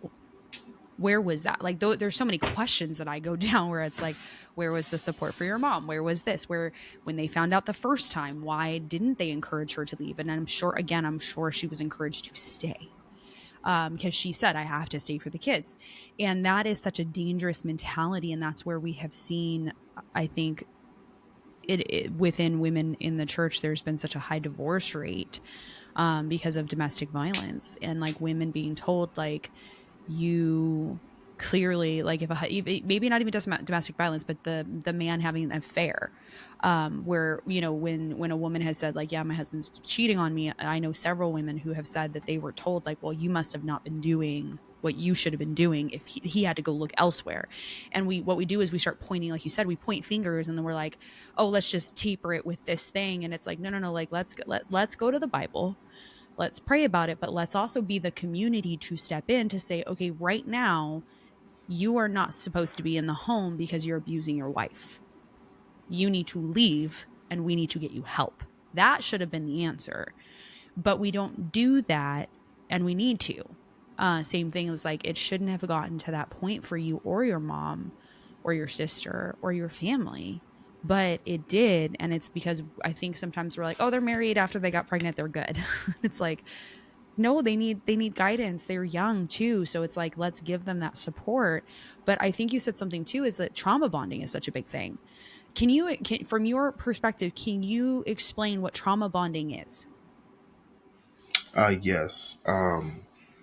Where was that? Like, there's so many questions that I go down where it's like, where was the support for your mom? Where was this? Where, when they found out the first time, why didn't they encourage her to leave? And I'm sure she was encouraged to stay, because she said, I have to stay for the kids. And that is such a dangerous mentality. And that's where we have seen, I think, within women in the church, there's been such a high divorce rate, because of domestic violence, and like women being told, like, you clearly, like, if maybe not even just domestic violence, but the man having an affair, where, when a woman has said, like, yeah, my husband's cheating on me, I know several women who have said that they were told, like, well, you must have not been doing what you should have been doing if he had to go look elsewhere. And what we do is we start pointing, like you said, we point fingers, and then we're like, oh, let's just taper it with this thing. And it's like, no, no, no, like, let's go to the Bible, let's pray about it, but let's also be the community to step in to say, okay, right now, you are not supposed to be in the home because you're abusing your wife. You need to leave and we need to get you help. That should have been the answer. But we don't do that, and we need to. Same thing, was like, it shouldn't have gotten to that point for you or your mom or your sister or your family, but it did. And it's because I think sometimes we're like, oh, they're married after they got pregnant, they're good. It's like, no, they need guidance. They're young too, so it's like, let's give them that support. But I think you said something too, is that trauma bonding is such a big thing. From your perspective, can you explain what trauma bonding is? Yes.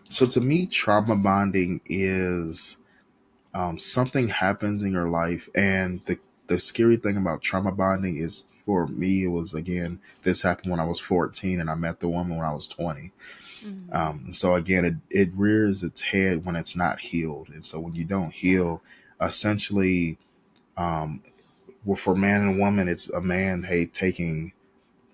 So to me, trauma bonding is something happens in your life, and the scary thing about trauma bonding is, for me, it was, again, this happened when I was 14, and I met the woman when I was 20. Mm-hmm. So again, it rears its head when it's not healed, and so when you don't Yeah. heal, essentially, um, well, for man and woman, it's a man, hey, taking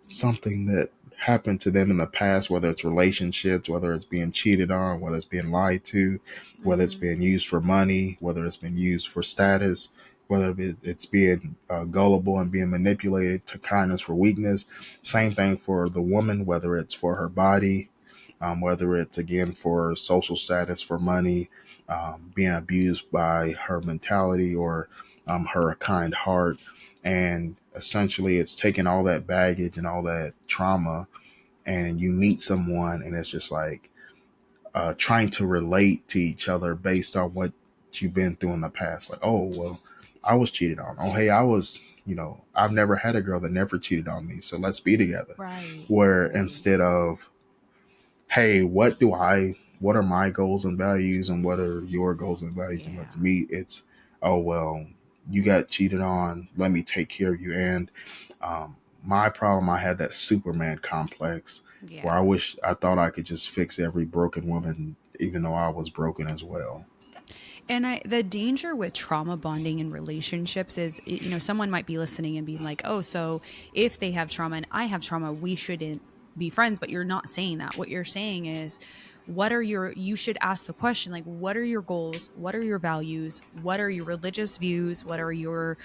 something that happened to them in the past, whether it's relationships, whether it's being cheated on, whether it's being lied to, whether it's Mm-hmm. being used for money, whether it's been used for status, whether it's being gullible and being manipulated to kindness for weakness. Same thing for the woman, whether it's for her body, whether it's, again, for social status, for money, being abused by her mentality or her kind heart. And essentially, it's taking all that baggage and all that trauma, and you meet someone, and it's just like trying to relate to each other based on what you've been through in the past. Like, oh, well, I was cheated on. Oh, hey, I've never had a girl that never cheated on me. So let's be together. Right. Where Right. instead of, hey, what are my goals and values, and what are your goals and values, and let's Yeah. meet. It's, oh, well, you got cheated on. Let me take care of you. And my problem, I had that Superman complex where Yeah. I thought I could just fix every broken woman, even though I was broken as well. And the danger with trauma bonding in relationships is, someone might be listening and being like, oh, so if they have trauma and I have trauma, we shouldn't be friends. But you're not saying that. What you're saying is, you should ask the question, like, what are your goals? What are your values? What are your religious views? What are your,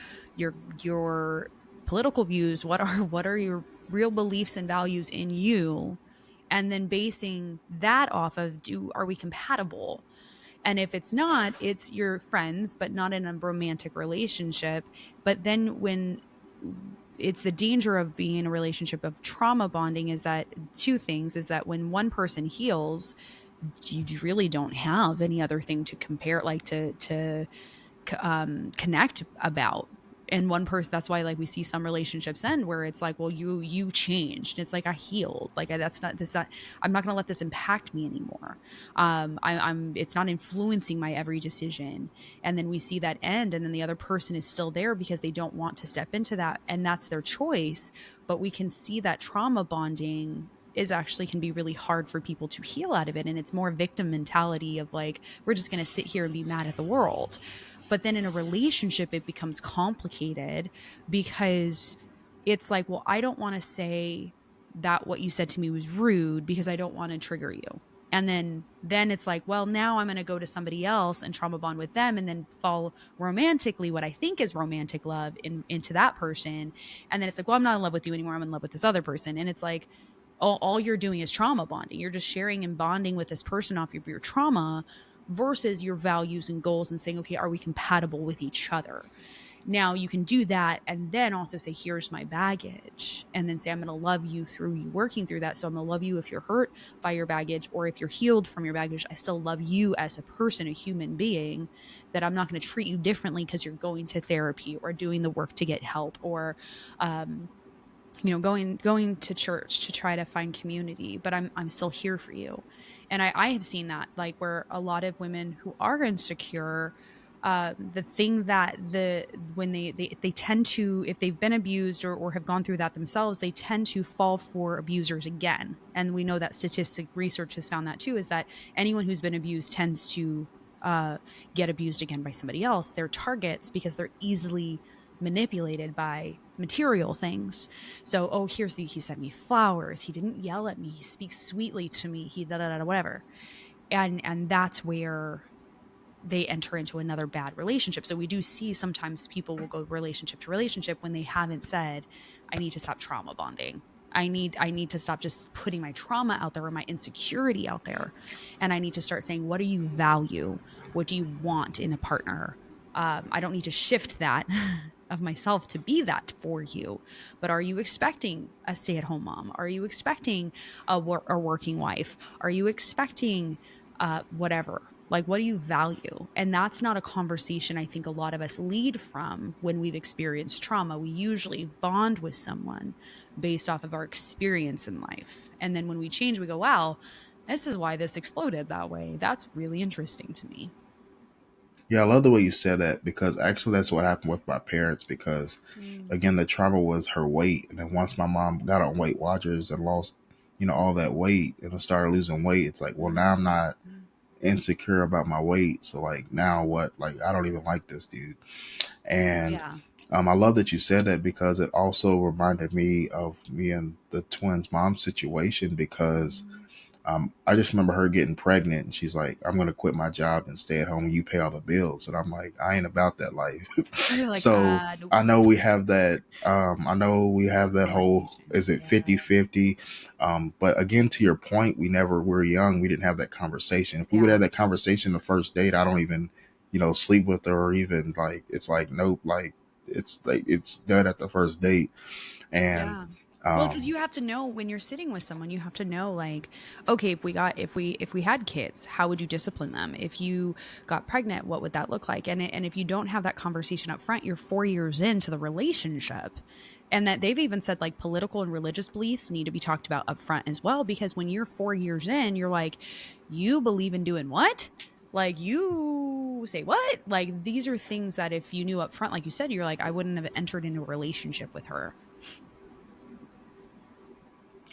your political views? What are your real beliefs and values in you? And then basing that off of, are we compatible? And if it's not, it's your friends, but not in a romantic relationship. But then when it's the danger of being in a relationship of trauma bonding, is that two things, is that when one person heals, you really don't have any other thing to compare, like to connect about. And one person, that's why, like, we see some relationships end where it's like, well, you changed. It's like, I healed. Like, that's not this not I'm not going to let this impact me anymore. I'm It's not influencing my every decision. And then we see that end, and then the other person is still there because they don't want to step into that, and that's their choice. But we can see that trauma bonding is actually can be really hard for people to heal out of it, and it's more victim mentality of like, we're just going to sit here and be mad at the world. But then in a relationship, it becomes complicated because it's like, well, I don't want to say that what you said to me was rude because I don't want to trigger you. And then it's like, well, now I'm going to go to somebody else and trauma bond with them, and then fall romantically, what I think is romantic love, into that person. And then it's like, well, I'm not in love with you anymore. I'm in love with this other person. And it's like, all you're doing is trauma bonding. You're just sharing and bonding with this person off of your trauma versus your values and goals, and saying, okay, are we compatible with each other? Now you can do that and then also say, here's my baggage, and then say, I'm going to love you through you working through that. So I'm going to love you if you're hurt by your baggage, or if you're healed from your baggage, I still love you as a person, a human being, that I'm not going to treat you differently because you're going to therapy or doing the work to get help, or um, going to church to try to find community, but I'm still here for you. And I have seen that, like, where a lot of women who are insecure, the thing that when they tend to, if they've been abused, or have gone through that themselves, they tend to fall for abusers again. And we know that statistic research has found that too, is that anyone who's been abused tends to get abused again by somebody else. They're targets because they're easily manipulated by material things. So, oh, he sent me flowers. He didn't yell at me. He speaks sweetly to me. He da da da whatever. And that's where they enter into another bad relationship. So we do see sometimes people will go relationship to relationship when they haven't said, I need to stop trauma bonding. I need to stop just putting my trauma out there or my insecurity out there. And I need to start saying, what do you value? What do you want in a partner? I don't need to shift that of myself to be that for you. But are you expecting a stay-at-home mom? Are you expecting a working wife? Are you expecting whatever? Like, what do you value? And that's not a conversation I think a lot of us lead from when we've experienced trauma. We usually bond with someone based off of our experience in life. And then when we change, we go, wow, this is why this exploded that way. That's really interesting to me. Yeah, I love the way you said that because actually that's what happened with my parents. Because Mm, again, the trauma was her weight, and then once my mom got on Weight Watchers and lost, all that weight and started losing weight, it's like, well, now I'm mm, not insecure about my weight. So like now what? Like I don't even like this dude. And yeah. I love that you said that because it also reminded me of me and the twins' mom situation because Mm. I just remember her getting pregnant and she's like, I'm going to quit my job and stay at home and you pay all the bills. And I'm like, I ain't about that life. You're like, So nope. I know we have that. I know we have that whole, is Conversations. it Yeah. 50-50? But again, to your point, we never were young. We didn't have that conversation. If we would Yeah. have that conversation the first date, I don't even, sleep with her or even like, it's like, nope, like, it's done at the first date. And, Yeah. Well, because um, you have to know when you're sitting with someone, you have to know like, okay, if we had kids, how would you discipline them? If you got pregnant, what would that look like? And if you don't have that conversation up front, you're 4 years into the relationship. And that they've even said like political and religious beliefs need to be talked about up front as well. Because when you're 4 years in, you're like, you believe in doing what? Like you say what? Like these are things that if you knew up front, like you said, you're like, I wouldn't have entered into a relationship with her.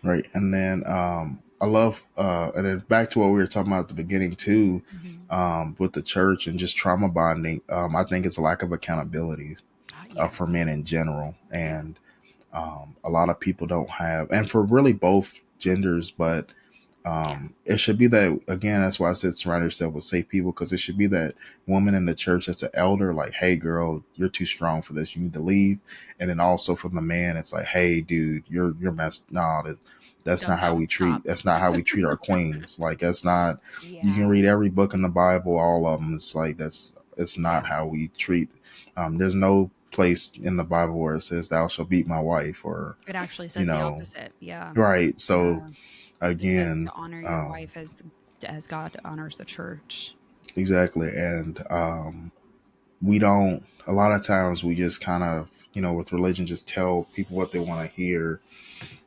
right. And then I love and then back to what we were talking about at the beginning too, Mhm. with the church and just trauma bonding. I think it's a lack of accountability for Yes. men in general. Yeah. And a lot of people don't have, and for really both genders, but Yeah. it should be that, again, that's why I said surround yourself with safe people, because it should be that woman in the church that's an elder, like, hey girl, you're too strong for this, you need to leave. And then also from the man, it's like, hey dude, you're messed. No, that's not how No, we treat, stop. that's not how we treat our queens. Like that's not, you can Yeah. read every book in the Bible, all of them, it's like it's not Yeah. how we treat. There's no place in the Bible where it says thou shalt beat my wife, or It actually you says the know opposite. Yeah. right. So Yeah. It says again, to honor your um, wife as God honors the church. exactly. And we don't, a lot of times we just kind of, with religion, just tell people what they want to hear,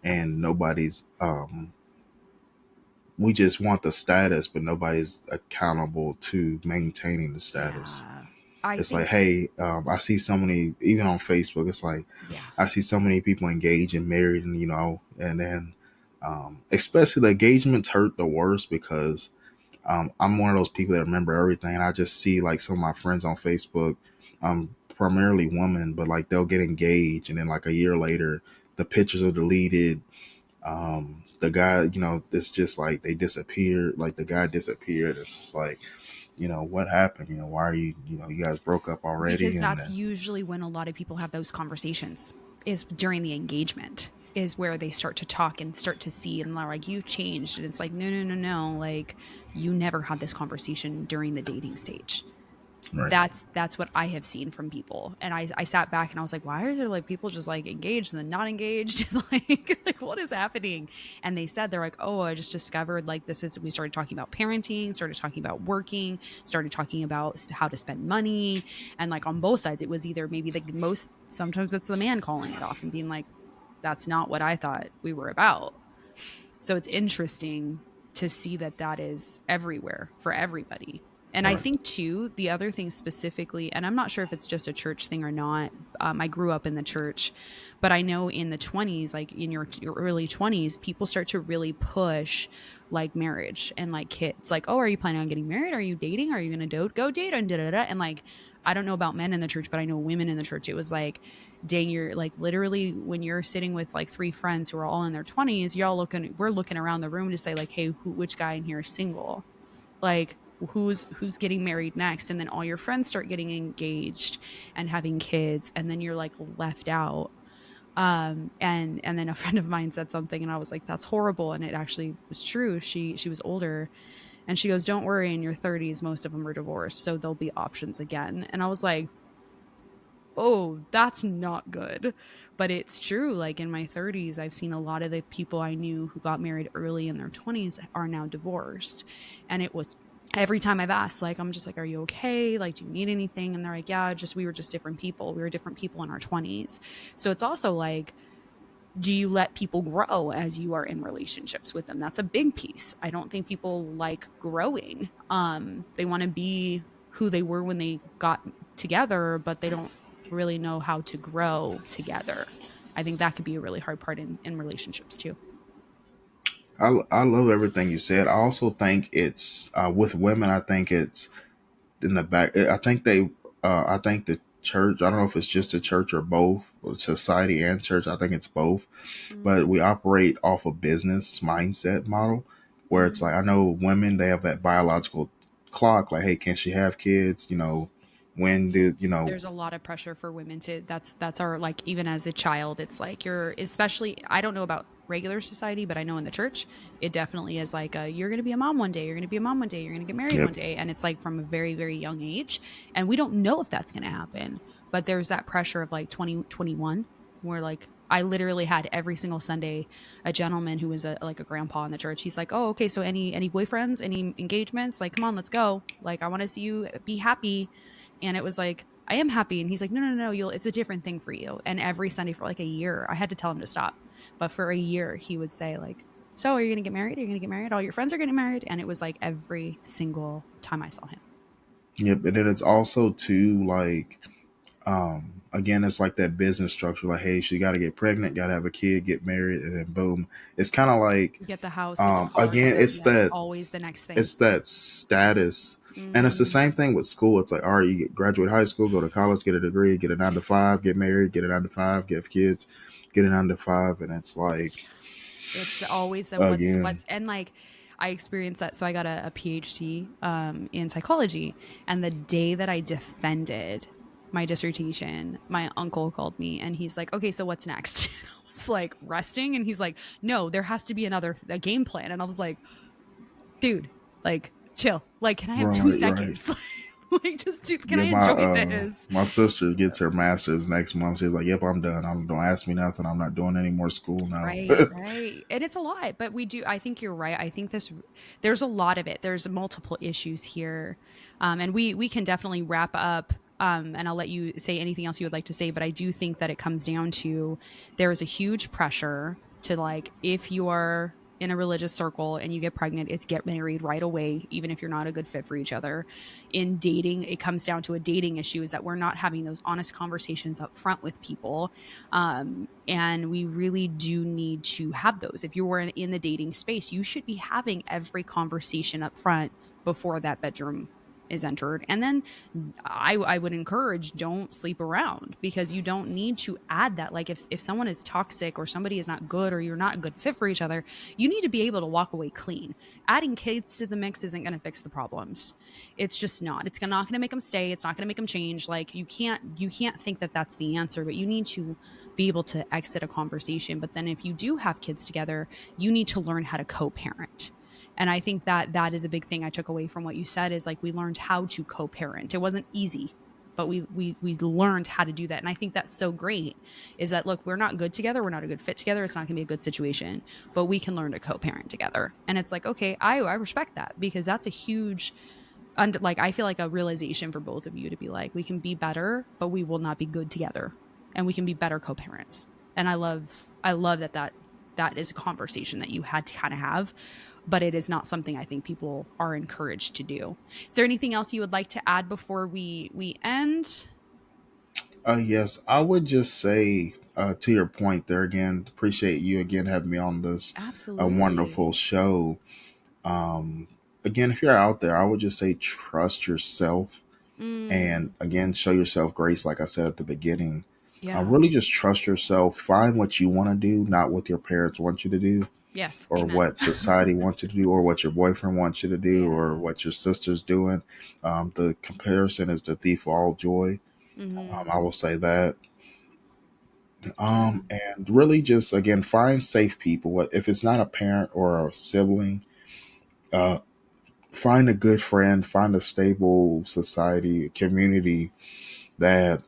and nobody's, we just want the status, but nobody's accountable to maintaining the status. Yeah. I It's like, think hey, I see so many, even on Facebook, it's like, yeah. I see so many people engaged and married, and, and then, especially the engagements hurt the worst because I'm one of those people that remember everything. And I just see like some of my friends on Facebook, primarily women, but like they'll get engaged, and then like a year later, the pictures are deleted. The guy, it's just like they disappeared. Like the guy disappeared. It's just like, what happened? Why are you, you guys broke up already? Because And that's usually when a lot of people have those conversations is during the engagement is where they start to talk and start to see and they're like you changed and it's like no no no no like you never had this conversation during the dating stage. right, That's what I have seen from people. And I sat back and I was like, why are there like people just like engaged and then not engaged? Like what is happening? And they said they're like, oh, I just discovered like this is we started talking about parenting, started talking about working, started talking about how to spend money. And like on both sides, it was either maybe like most sometimes it's the man calling it off and being like, that's not what I thought we were about. So it's interesting to see that that is everywhere for everybody. And I right, think too, the other thing specifically, and I'm not sure if it's just a church thing or not. I grew up in the church, but I know in the 20s, like in your early 20s, people start to really push like marriage and like kids. Like, oh, are you planning on getting married? Are you dating? Are you going to go date? And da da da. And like, I don't know about men in the church, but I know women in the church. It was like, dang, you're like literally when you're sitting with like three friends who are all in their 20s, we're looking around the room to say like, hey, which guy in here is single? Like who's getting married next? And then all your friends start getting engaged and having kids, and then you're like left out. And then a friend of mine said something, and I was like, that's horrible. And it actually was true. She was older, and she goes, don't worry, in your 30s, most of them are divorced. So there'll be options again. And I was like, oh, that's not good. But it's true. Like in my 30s, I've seen a lot of the people I knew who got married early in their 20s are now divorced. And it was every time I've asked, like, I'm just like, are you okay? Like, do you need anything? And they're like, yeah, just we were just different people. We were different people in our 20s. So it's also like, do you let people grow as you are in relationships with them? That's a big piece. I don't think people like growing. They want to be who they were when they got together, but they don't really know how to grow together. I think that could be a really hard part in relationships too. I love everything you said. I also think it's with women. I think it's in the back. I think the church. I don't know if it's just the church or both, or society and church. I think it's both. But we operate off a business mindset model where it's Mm-hmm. like I know women they have that biological clock. Like, hey, can she have kids? When do There's a lot of pressure for women to that's our like even as a child it's like you're especially I don't know about regular society but I know in the church it definitely is like you're going to be a mom one day, you're going to be a mom one day, you're going to get married Yep. one day, and it's like from a very very young age, and we don't know if that's going to happen, but there's that pressure of like 2021 where like I literally had every single Sunday a gentleman who was like a grandpa in the church. He's like, "Oh, okay, so any boyfriends, any engagements? Like, come on, let's go. Like, I want to see you be happy." And it was like, I am happy. And he's like, no, no, no, you'll, it's a different thing for you. And every Sunday for like a year, I had to tell him to stop. But for a year, he would say, like, so are you going to get married? Are you going to get married? All your friends are getting married. And it was like every single time I saw him. Yep. And then it's also too like again it's like that business structure. Like, hey, she got to get pregnant, got to have a kid, get married, and then boom. It's kind of like Get the house, get the car. again Yeah, it's always the next thing. it's that status. And it's the Mm-hmm. same thing with school. It's like, all right, graduate high school, go to college, get a degree, get a 9 to 5, get married, get a 9 to 5, get kids, get a 9 to 5. And it's like, It's always the again, what's and like I experienced that. So I got a PhD in psychology, and the day that I defended my dissertation, my uncle called me and he's like, "Okay, so what's next?" I was like, "Resting," and he's like, "No, there has to be a game plan." And I was like, "Dude, like, chill. Like, can I have two right, right. seconds? Like, just can I Yeah, enjoy this?" my sister gets her master's next month. She's like, "Yep, I'm done. Don't ask me nothing. I'm not doing any more school now." Right, right. And it's a lot, but we do, I think you're right. I think there's a lot of it. There's multiple issues here. And we can definitely wrap up. And I'll let you say anything else you would like to say, but I do think that it comes down to there is a huge pressure to like, if you're in a religious circle and you get pregnant, it's get married right away, even if you're not a good fit for each other. In dating, it comes down to a dating issue is that we're not having those honest conversations up front with people, and we really do need to have those. If you were in the dating space, you should be having every conversation up front before that bedroom is entered. And then I would encourage don't sleep around, because you don't need to add that. Like if someone is toxic or somebody is not good or you're not a good fit for each other, you need to be able to walk away clean. Adding kids to the mix isn't going to fix the problems. It's just not. It's not going to make them stay. It's not going to make them change. Like you can't think that that's the answer, but you need to be able to exit a conversation. But then if you do have kids together, you need to learn how to co-parent. And I think that that is a big thing I took away from what you said is like we learned how to co-parent. It wasn't easy, but we learned how to do that. And I think that's so great is that look, we're not good together, we're not a good fit together, it's not going to be a good situation, but we can learn to co-parent together. And it's like, okay, I respect that, because that's a huge like I feel like a realization for both of you to be like we can be better, but we will not be good together, and we can be better co-parents. And I love that is a conversation that you had to kind of have, but it is not something I think people are encouraged to do. Is there anything else you would like to add before we end? Yes, I would just say to your point there again, appreciate you again having me on this Absolutely. wonderful show. Um, Again, if you're out there, I would just say trust yourself, and Mm, again, show yourself grace, like I said at the beginning. yeah. Really just trust yourself. Find what you want to do, not what your parents want you to do, Yes. or Amen. what society wants you to do, or what your boyfriend wants you to do, or Yeah. what your sister's doing. The comparison is the thief of all joy. Hmm. I will say that. And really just, again, find safe people. If it's not a parent or a sibling, uh, find a good friend, find a stable society, community that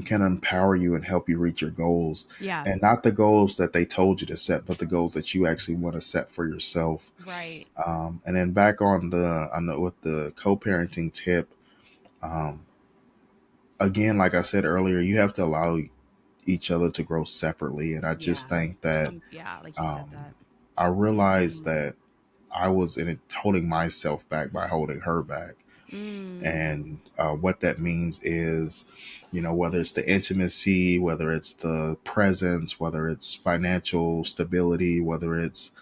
can empower you and help you reach your goals, Yeah. and not the goals that they told you to set, but the goals that you actually want to set for yourself. Right. And then back on I know with the co-parenting tip, um, again, like I said earlier, you have to allow each other to grow separately. And I just Yeah. think that Yeah, like you said um, that. I realized Mm. that I was in it holding myself back by holding her back. Mm. And what that means is, whether it's the intimacy, whether it's the presence, whether it's financial stability, whether it's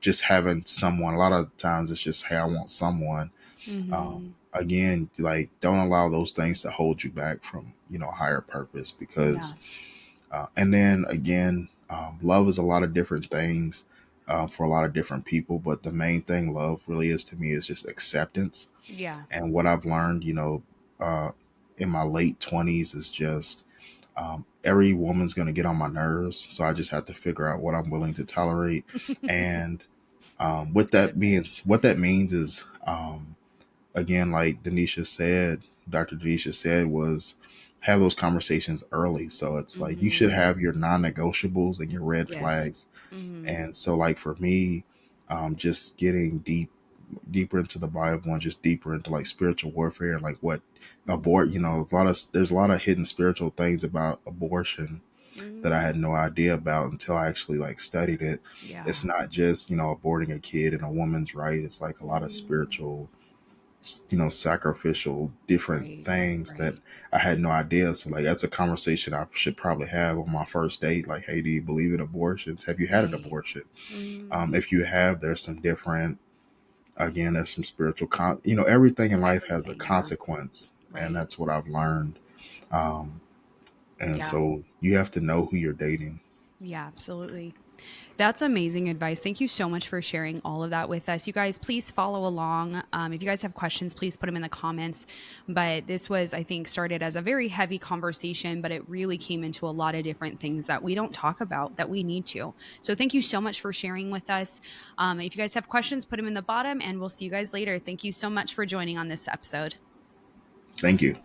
just having someone. A lot of times it's just, hey, I want someone. Mhm. Again, like, don't allow those things to hold you back from, a higher purpose, Yeah. because and then again, love is a lot of different things for a lot of different people, but the main thing love really is to me is just acceptance. Yeah. And what I've learned, uh, in my late 20s is just, every woman's going to get on my nerves. So I just have to figure out what I'm willing to tolerate. And That's good advice. what that means is, again, like Denisha said, Dr. Denisha said, was have those conversations early. So it's like you should Mhm. have your non negotiables and your red Yes. flags. Mhm. And so, like, for me, just getting deeper into the Bible and just deeper into like spiritual warfare and like what abort, there's a lot of hidden spiritual things about abortion that I Mhm. had no idea about until I actually like studied it. It's Yeah. not just, aborting a kid and a woman's right. It's like a lot of Mhm. spiritual, sacrificial, different Right. things that Right. I had no idea. So like that's a conversation I should probably have on my first date. Like, hey, do you believe in abortions? Have you had an Right. abortion? Mhm. If you have, there's some different, again, there's some spiritual everything in life has a Everything, yeah. consequence, and Right. that's what I've learned. um and Yeah. so you have to know who you're dating. Yeah, absolutely. That's amazing advice. Thank you so much for sharing all of that with us. You guys, please follow along. If you guys have questions, please put them in the comments. But this was, I think, started as a very heavy conversation, but it really came into a lot of different things that we don't talk about that we need to. So thank you so much for sharing with us. If you guys have questions, put them in the bottom, and we'll see you guys later. Thank you so much for joining on this episode. Thank you.